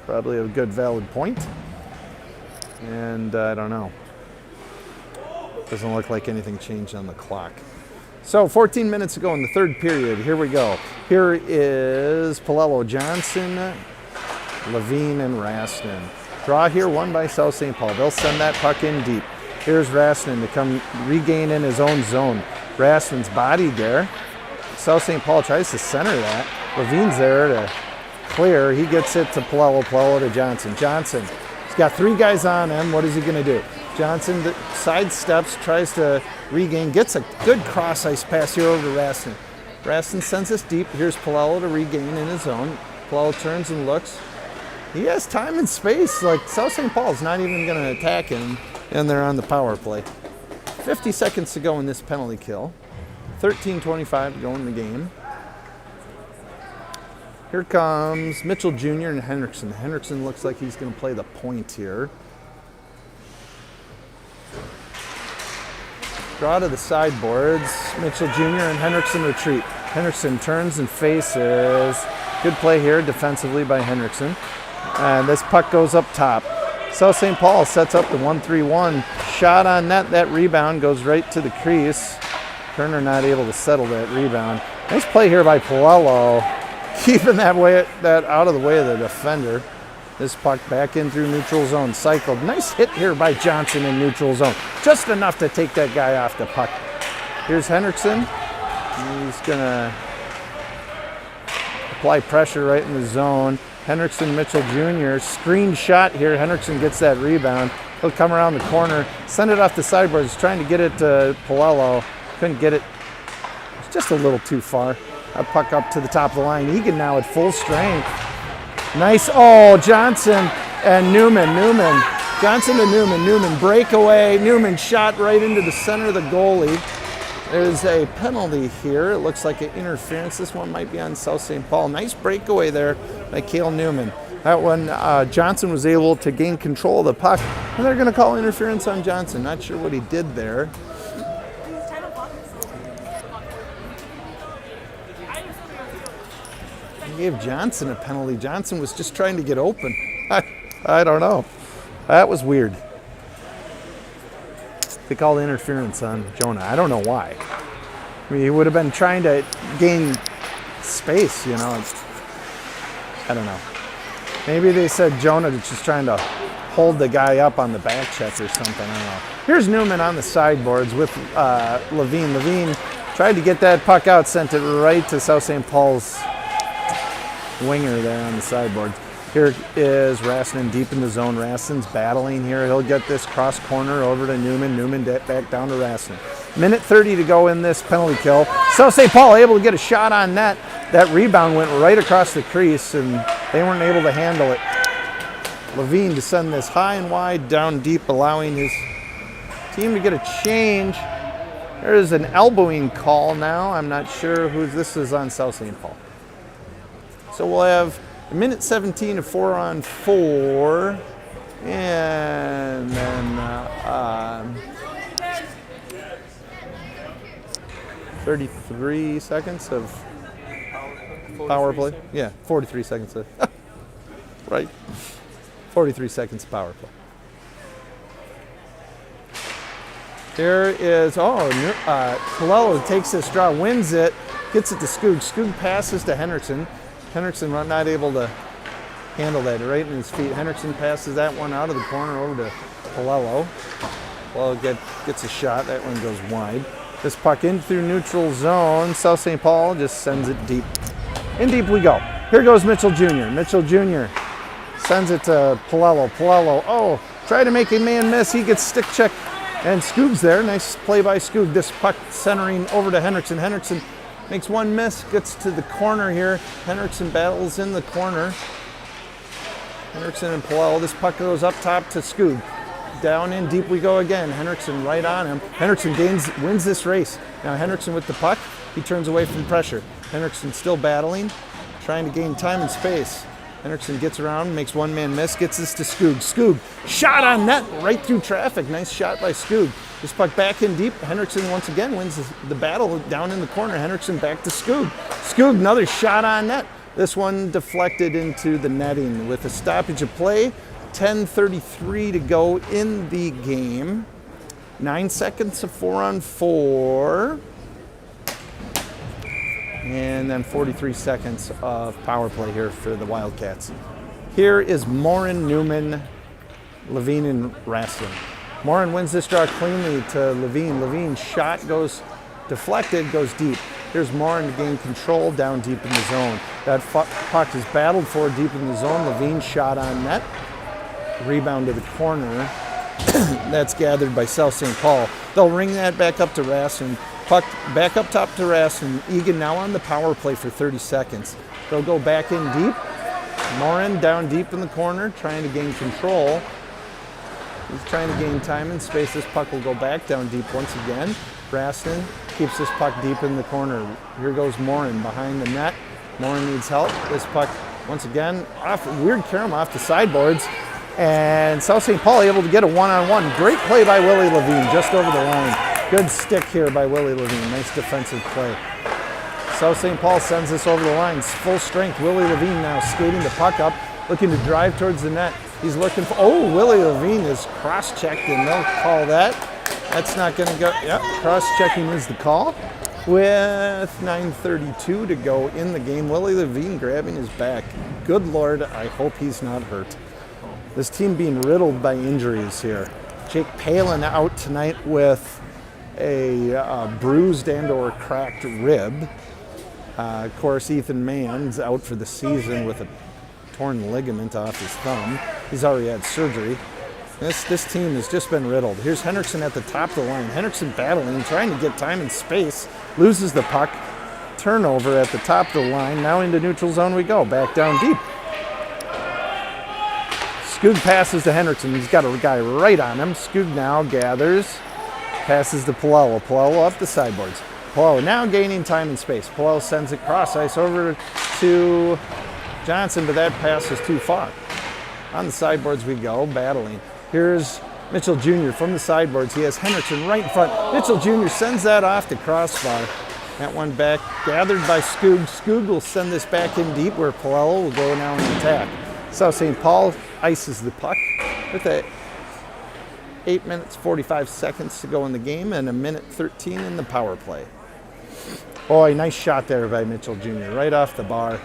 Probably a good, valid point. And I don't know. Doesn't look like anything changed on the clock. So 14 minutes ago in the third period, here we go. Here is Palello, Johnson, Levine, and Raston. Draw here, won by South St. Paul. They'll send that puck in deep. Here's Raston to come regain in his own zone. Raston's bodied there. South St. Paul tries to center that. Levine's there to clear. He gets it to Palello, Palello to Johnson. Johnson, he's got 3 guys on him. What is he going to do? Johnson sidesteps, tries to regain, gets a good cross-ice pass here over to Raston. Raston sends this deep. Here's Palello to regain in his zone. Palello turns and looks. He has time and space. Like, South St. Paul's not even going to attack him, and they're on the power play. 50 seconds to go in this penalty kill. 13:25 to go in the game. Here comes Mitchell Jr. and Henriksen. Henriksen looks like he's going to play the point here. Draw to the sideboards. Mitchell Jr. and Henriksen retreat. Henriksen turns and faces. Good play here defensively by Henriksen. And this puck goes up top. South St. Paul sets up the 1-3-1. Shot on net. That rebound goes right to the crease. Turner not able to settle that rebound. Nice play here by Palello. Keeping that out of the way of the defender. This puck back in through neutral zone. Cycled. Nice hit here by Johnson in neutral zone. Just enough to take that guy off the puck. Here's Henriksen. He's going to apply pressure right in the zone. Henriksen, Mitchell Jr. Screen shot here. Henriksen gets that rebound. He'll come around the corner. Send it off the sideboards. Trying to get it to Palello. Couldn't get it. It's just a little too far. A puck up to the top of the line. Eagan now at full strength. Nice. Oh, Johnson and Newman. Johnson to Newman. Newman breakaway. Newman shot right into the center of the goalie. There's a penalty here. It looks like an interference. This one might be on South St. Paul. Nice breakaway there by Cale Newman. That one, Johnson was able to gain control of the puck. And they're going to call interference on Johnson. Not sure what he did there. Gave Johnson a penalty. Johnson was just trying to get open. I don't know. That was weird. They called interference on Jonah. I don't know why. I mean, he would have been trying to gain space, you know. I don't know. Maybe they said Jonah was just trying to hold the guy up on the back check or something. I don't know. Here's Newman on the sideboards with Levine. Levine tried to get that puck out, sent it right to South St. Paul's winger there on the sideboard. Here is Raston deep in the zone. Raston's battling here. He'll get this cross corner over to Newman. Newman back down to Raston. Minute 30 to go in this penalty kill. South St. Paul able to get a shot on net. That rebound went right across the crease and they weren't able to handle it. Levine to send this high and wide down deep, allowing his team to get a change. There is an elbowing call now. I'm not sure who this is on South St. Paul. So we'll have a minute 17 of 4-on-4, and then 33 seconds of power play. Yeah, 43 seconds of right. 43 seconds power play. Here is, Colello takes this draw, wins it, gets it to Skoog. Skoog passes to Henriksen. Henriksen not able to handle that right in his feet. Henriksen passes that one out of the corner over to Colello. Colello gets a shot. That one goes wide. This puck in through neutral zone. South St. Paul just sends it deep. In deep we go. Here goes Mitchell Jr. Mitchell Jr. sends it to Colello. Colello, try to make a man miss. He gets stick check. And Skoog's there. Nice play by Skoog. This puck centering over to Henriksen. Henriksen makes one miss, gets to the corner here. Henriksen battles in the corner. Henriksen and Colello. This puck goes up top to Skoog. Down in deep we go again. Henriksen right on him. Henriksen wins this race. Now Henriksen with the puck. He turns away from pressure. Henriksen still battling, trying to gain time and space. Henriksen gets around, makes one man miss, gets this to Skoog. Skoog, shot on net, right through traffic. Nice shot by Skoog. This puck back in deep. Henriksen once again wins the battle down in the corner. Henriksen back to Skoog. Skoog, another shot on net. This one deflected into the netting with a stoppage of play. 10:33 to go in the game. 9 seconds of 4-on-4. And then 43 seconds of power play here for the Wildcats. Here is Morin, Newman, Levine, and Rastin. Morin wins this draw cleanly to Levine. Levine's shot goes deflected, goes deep. Here's Morin to gain control down deep in the zone. That puck is battled for deep in the zone. Levine's shot on net. Rebound to the corner. That's gathered by South St. Paul. They'll ring that back up to Rastin. Puck back up top to Rastin. Eagan now on the power play for 30 seconds. They'll go back in deep. Morin down deep in the corner, trying to gain control. He's trying to gain time and space. This puck will go back down deep once again. Rastin keeps this puck deep in the corner. Here goes Morin behind the net. Morin needs help. This puck once again off. Weird carom off the sideboards. And South St. Paul able to get a one-on-one. Great play by Willie Levine just over the line. Good stick here by Willie Levine. Nice defensive play. South St. Paul sends this over the line. Full strength. Willie Levine now skating the puck up, looking to drive towards the net. He's looking for, Willie Levine is cross-checked, and they'll call that. That's not going to go. Yep, cross-checking is the call. With 9:32 to go in the game, Willie Levine grabbing his back. Good Lord, I hope he's not hurt. This team being riddled by injuries here. Jake Palin out tonight with a bruised and or cracked rib. Of course, Ethan Mann's out for the season with a torn ligament off his thumb. He's already had surgery. This team has just been riddled. Here's Henriksen at the top of the line. Henriksen battling, trying to get time and space. Loses the puck. Turnover at the top of the line. Now into neutral zone we go. Back down deep. Skoog passes to Henriksen. He's got a guy right on him. Skoog now gathers. Passes to Colello. Colello up the sideboards. Colello now gaining time and space. Colello sends it cross ice over to Johnson, but that pass is too far. On the sideboards we go, battling. Here's Mitchell Jr. from the sideboards. He has Henriksen right in front. Mitchell Jr. sends that off the crossbar. That one back, gathered by Skoog. Skoog will send this back in deep where Colello will go now and attack. South St. Paul ices the puck with 8 minutes, 45 seconds to go in the game and 1:13 in the power play. Boy, nice shot there by Mitchell Jr. right off the bar.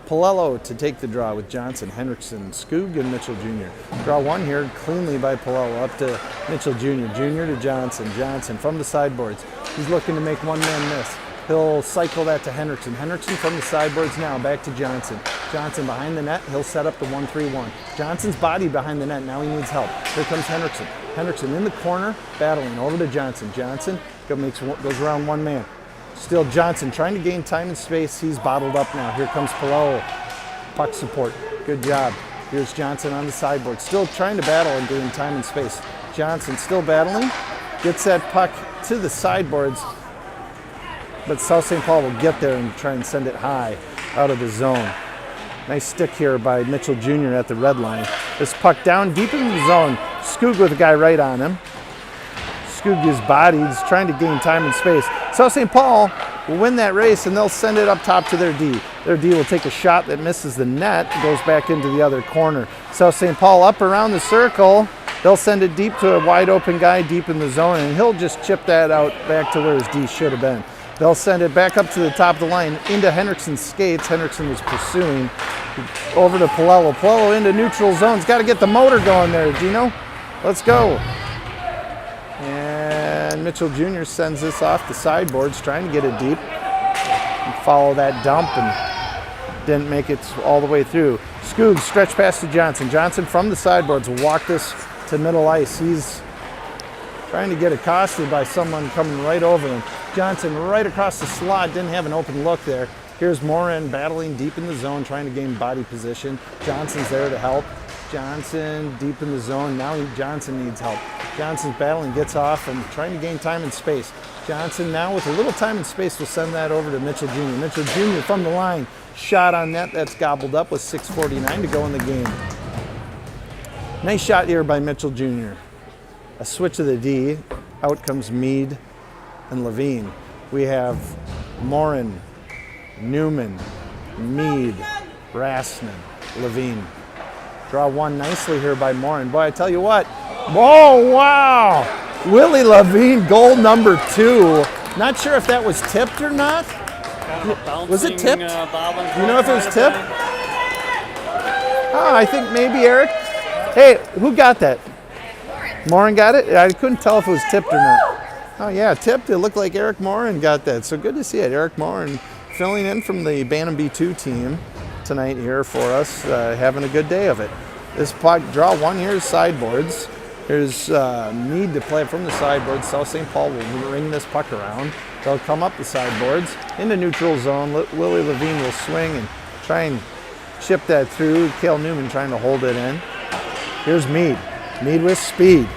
Colello to take the draw with Johnson, Henriksen, Skoog, and Mitchell Jr. Draw one here cleanly by Colello up to Mitchell Jr. Jr. to Johnson. Johnson from the sideboards. He's looking to make one man miss. He'll cycle that to Henriksen. Henriksen from the sideboards now back to Johnson. Johnson behind the net. He'll set up the 1-3-1. Johnson's body behind the net. Now he needs help. Here comes Henriksen. Henriksen in the corner, battling over to Johnson. Johnson goes around one man. Still Johnson trying to gain time and space. He's bottled up now. Here comes Colello. Puck support. Good job. Here's Johnson on the sideboard. Still trying to battle and gain time and space. Johnson still battling. Gets that puck to the sideboards. But South St. Paul will get there and try and send it high out of the zone. Nice stick here by Mitchell Jr. at the red line. This puck down deep in the zone. Skoog with a guy right on him. Skoog is bodied. He's trying to gain time and space. South St. Paul will win that race, and they'll send it up top to their D. Their D will take a shot that misses the net, goes back into the other corner. South St. Paul up around the circle. They'll send it deep to a wide open guy deep in the zone, and he'll just chip that out back to where his D should have been. They'll send it back up to the top of the line into Henriksen's skates. Henriksen was pursuing. Over to Palello. Palello into neutral zones. Got to get the motor going there, Gino. Let's go. And Mitchell Jr. sends this off the sideboards, trying to get it deep. And follow that dump and didn't make it all the way through. Skoog stretch pass to Johnson. Johnson from the sideboards will walk this to middle ice. He's trying to get accosted by someone coming right over him. Johnson right across the slot, didn't have an open look there. Here's Morin battling deep in the zone, trying to gain body position. Johnson's there to help. Johnson deep in the zone. Now Johnson needs help. Johnson's battling, gets off and trying to gain time and space. Johnson now with a little time and space will send that over to Mitchell Jr. Mitchell Jr. from the line. Shot on net, that's gobbled up with 6:49 to go in the game. Nice shot here by Mitchell Jr. A switch of the D. Out comes Mead and Levine. We have Morin, Newman, Mead, Rasnin, Levine. Draw one nicely here by Morin. Boy, I tell you what. Oh, wow. Willie Levine, goal number 2. Not sure if that was tipped or not. Kind of a bouncing, Was it tipped? you know if it was tipped? Oh, I think maybe Eric. Hey, who got that? Morin got it? I couldn't tell if it was tipped or not. Oh, yeah, tipped. It looked like Eric Morin got that. So good to see it. Eric Morin filling in from the Bantam B2 team tonight here for us, having a good day of it. This puck, draw one, here's sideboards. Here's Mead to play from the sideboards. South St. Paul will ring this puck around. They'll come up the sideboards into neutral zone. Willie Levine will swing and try and chip that through. Cale Newman trying to hold it in. Here's Mead. Mead with speed.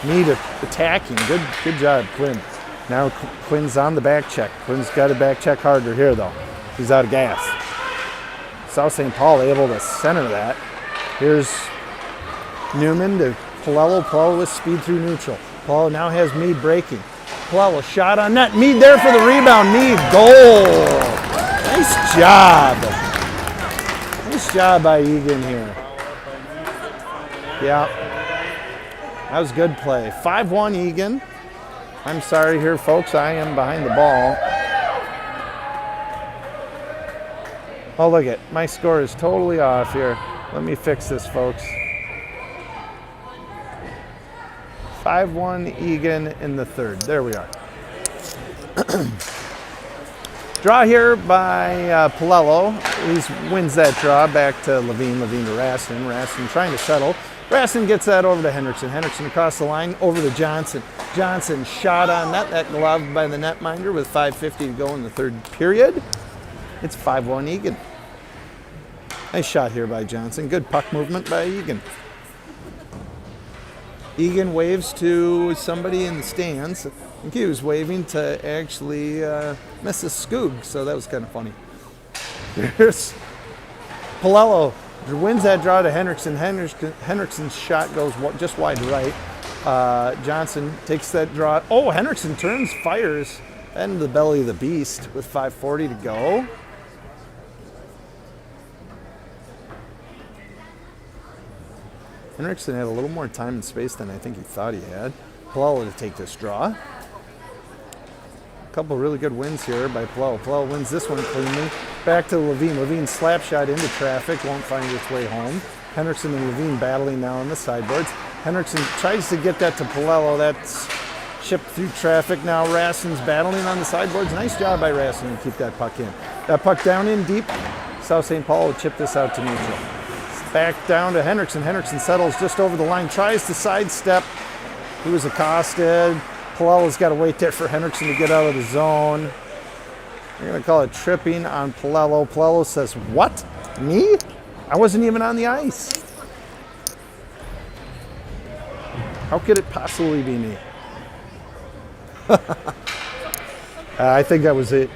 Mead attacking. Good job, Quinn. Now Quinn's on the back check. Quinn's got to back check harder here, though. He's out of gas. South St. Paul able to center that. Here's Newman to Palello. Palello with speed through neutral. Palello now has Mead breaking. Palello shot on net. Mead there for the rebound. Mead, goal. Nice job. Nice job by Eagan here. Yeah. That was good play. 5-1 Eagan. I'm sorry here, folks. I am behind the ball. Oh, look it. My score is totally off here. Let me fix this, folks. 5-1 Eagan in the third. There we are. Draw here by Palello. He wins that draw back to Levine. Levine to Rastin. Rastin trying to settle. Rastin gets that over to Henriksen. Henriksen across the line, over to Johnson. Johnson shot on net. That gloved by the netminder with 5:50 to go in the third period. It's 5-1 Eagan. Nice shot here by Johnson. Good puck movement by Eagan. Eagan waves to somebody in the stands. I think he was waving to actually Mrs. Skoog, so that was kind of funny. Here's Palello. Wins that draw to Henriksen. Henriksen's shot goes just wide right. Johnson takes that draw. Oh, Henriksen turns, fires into the belly of the beast with 5:40 to go. Henriksen had a little more time and space than I think he thought he had. Palello to take this draw. A couple really good wins here by Palello. Palello wins this one cleanly. Back to Levine. Levine slap shot into traffic, won't find its way home. Henriksen and Levine battling now on the sideboards. Henriksen tries to get that to Palello. That's chipped through traffic now. Rastin's battling on the sideboards. Nice job by Rastin to keep that puck in. That puck down in deep. South St. Paul will chip this out to neutral. Back down to Henriksen. Henriksen settles just over the line. Tries to sidestep. He was accosted. Palello's got to wait there for Henriksen to get out of the zone. They're going to call it tripping on Palello. Palello says, "What? Me? I wasn't even on the ice. How could it possibly be me?" I think that was it.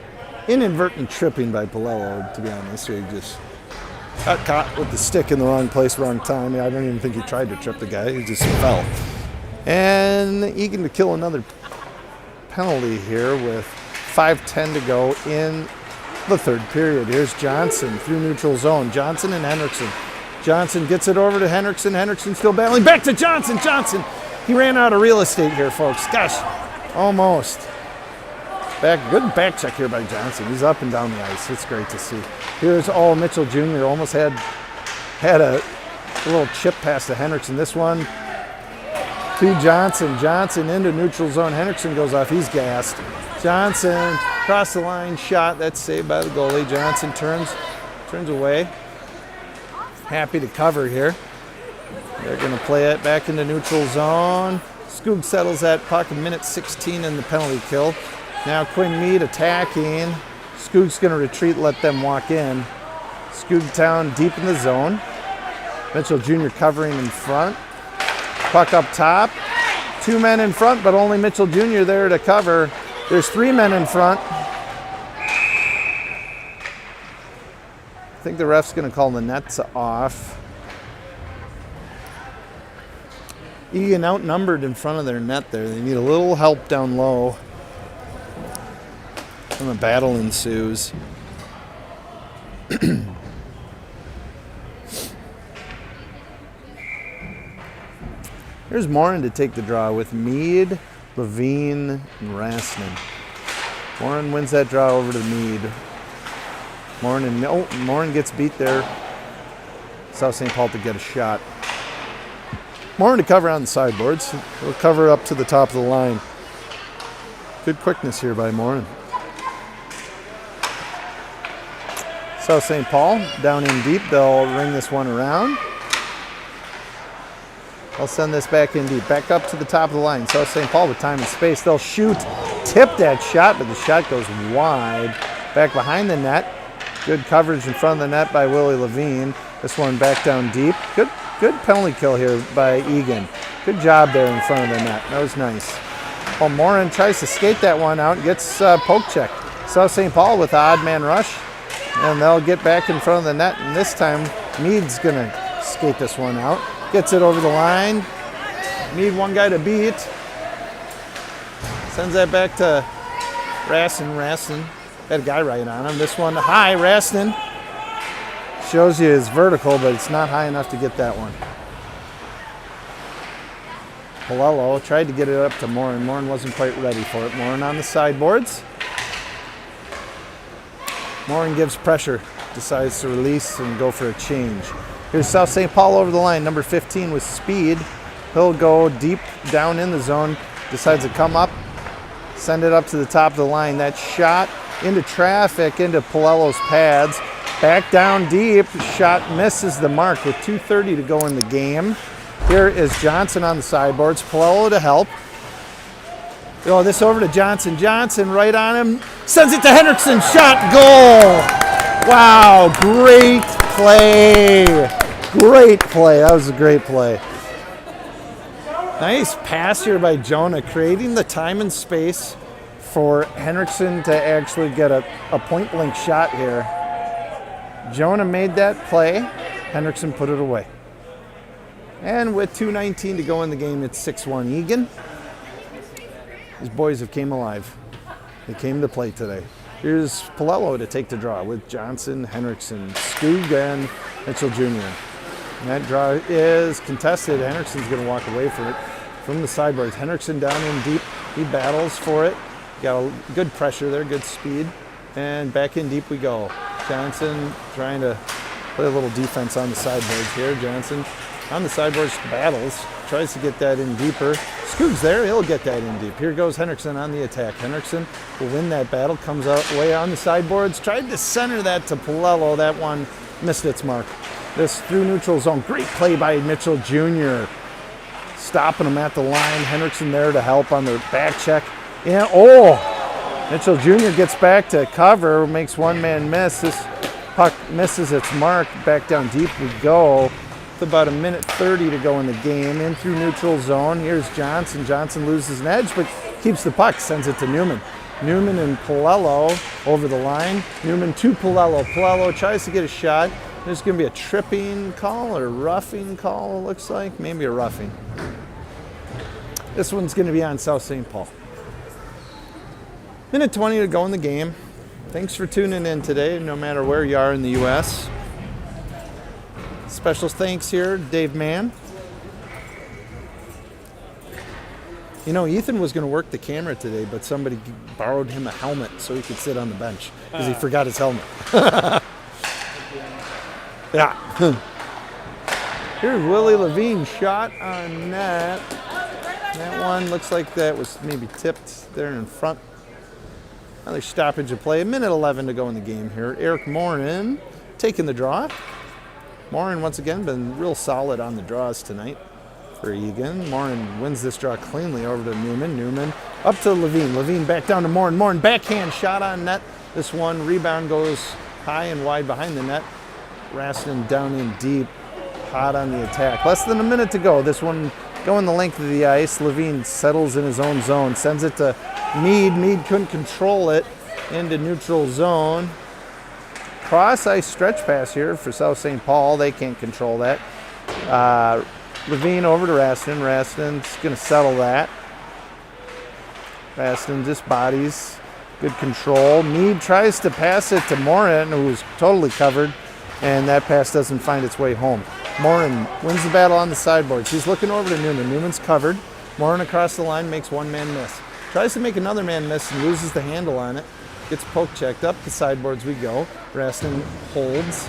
Inadvertent tripping by Palello, to be honest. He just got caught with the stick in the wrong place, wrong time. I don't even think he tried to trip the guy. He just fell. And Eagan to kill another penalty here with 5:10 to go in the third period. Here's Johnson through neutral zone. Johnson and Henriksen. Johnson gets it over to Henriksen. Henriksen still battling. Back to Johnson. Johnson. He ran out of real estate here, folks. Gosh, almost. Good back check here by Johnson. He's up and down the ice. It's great to see. Here's Mitchell Jr. almost had a little chip pass to Henriksen. This one to Johnson. Johnson into neutral zone. Henriksen goes off. He's gassed. Johnson across the line shot. That's saved by the goalie. Johnson turns away. Happy to cover here. They're going to play it back into neutral zone. Skoog settles that puck. 1:16 in the penalty kill. Now Quinn Meade attacking. Skoog's going to retreat, let them walk in. Skoog down deep in the zone. Mitchell Jr. covering in front. Puck up top. 2 men in front, but only Mitchell Jr. there to cover. There's 3 men in front. I think the ref's going to call the nets off. Eagan outnumbered in front of their net there. They need a little help down low. And the battle ensues. Here's Morin to take the draw with Meade, Levine, and Rasnin. Morin wins that draw over to Meade. Morin gets beat there. South St. Paul to get a shot. Morin to cover on the sideboards. He'll cover up to the top of the line. Good quickness here by Morin. South St. Paul down in deep. They'll ring this one around. They'll send this back in deep. Back up to the top of the line. South St. Paul with time and space. They'll shoot. Tip that shot, but the shot goes wide. Back behind the net. Good coverage in front of the net by Willie Levine. This one back down deep. Good penalty kill here by Eagan. Good job there in front of the net. That was nice. Well, Morin tries to skate that one out and gets poke checked. South St. Paul with the odd man rush. And they'll get back in front of the net. And this time, Meade's going to skate this one out. Gets it over the line. Meade one guy to beat. Sends that back to Rastin. Rastin had a guy right on him. This one high. Rastin shows you his vertical, but it's not high enough to get that one. Palello tried to get it up to Morin. Morin wasn't quite ready for it. Morin on the sideboards. Morin gives pressure, decides to release and go for a change. Here's South St. Paul over the line, number 15 with speed. He'll go deep down in the zone, decides to come up, send it up to the top of the line. That shot into traffic, into Palello's pads. Back down deep, shot misses the mark with 2:30 to go in the game. Here is Johnson on the sideboards, Palello to help. Throw this over to Johnson. Johnson right on him. Sends it to Henriksen. Shot, goal. Wow, great play. Great play. That was a great play. Nice pass here by Jonah, creating the time and space for Henriksen to actually get a point blank shot here. Jonah made that play. Henriksen put it away. And with 2:19 to go in the game, it's 6-1 Eagan. These boys have came alive. They came to play today. Here's Palello to take the draw with Johnson, Henriksen, Skoog, and Mitchell Jr. And that draw is contested. Henriksen's going to walk away from it from the sideboards. Henriksen down in deep. He battles for it. Got a good pressure there, good speed. And back in deep we go. Johnson trying to play a little defense on the sideboards here. Johnson on the sideboards battles. Tries to get that in deeper. Skoog's there. He'll get that in deep. Here goes Henriksen on the attack. Henriksen will win that battle. Comes out way on the sideboards. Tried to center that to Palello. That one missed its mark. This through neutral zone. Great play by Mitchell Jr. Stopping him at the line. Henriksen there to help on the back check. And Mitchell Jr. gets back to cover. Makes one man miss. This puck misses its mark. Back down deep we go. With about 1:30 to go in the game. In through neutral zone. Here's Johnson. Johnson loses an edge, but keeps the puck. Sends it to Newman. Newman and Palello over the line. Newman to Palello. Palello tries to get a shot. There's going to be a tripping call or roughing call, it looks like. Maybe a roughing. This one's going to be on South St. Paul. Minute 20 to go in the game. Thanks for tuning in today, no matter where you are in the U.S. Special thanks here, Dave Mann. You know, Ethan was going to work the camera today, but somebody borrowed him a helmet so he could sit on the bench because he forgot his helmet. Yeah. Here's Willie Levine, shot on net. That one looks like that was maybe tipped there in front. Another stoppage of play. 1:11 to go in the game here. Eric Morin taking the draw. Morin once again been real solid on the draws tonight for Eagan. Morin wins this draw cleanly over to Newman. Newman up to Levine. Levine back down to Morin. Morin backhand shot on net. This one rebound goes high and wide behind the net. Raston down in deep. Hot on the attack. Less than a minute to go. This one going the length of the ice. Levine settles in his own zone. Sends it to Mead. Mead couldn't control it into neutral zone. Cross ice stretch pass here for South St. Paul. They can't control that. Levine over to Raston. Raston's going to settle that. Raston just bodies. Good control. Mead tries to pass it to Morin, who's totally covered, and that pass doesn't find its way home. Morin wins the battle on the sideboards. He's looking over to Newman. Newman's covered. Morin across the line makes one man miss. Tries to make another man miss and loses the handle on it. Gets poke checked. Up the sideboards we go. Raston holds.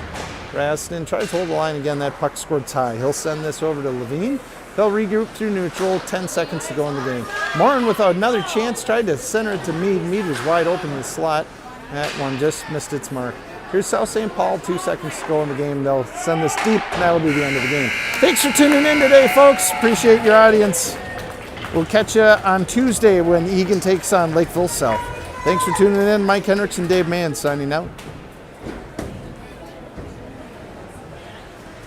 Raston tries to hold the line again. That puck scored high. He'll send this over to Levine. They'll regroup through neutral. 10 seconds to go in the game. Morin with another chance tried to center it to Mead. Mead was wide open in the slot. That one just missed its mark. Here's South St. Paul, 2 seconds to go in the game. They'll send this deep, and that'll be the end of the game. Thanks for tuning in today, folks. Appreciate your audience. We'll catch you on Tuesday when Eagan takes on Lakeville South. Thanks for tuning in. Mike Hendricks and Dave Mann signing out.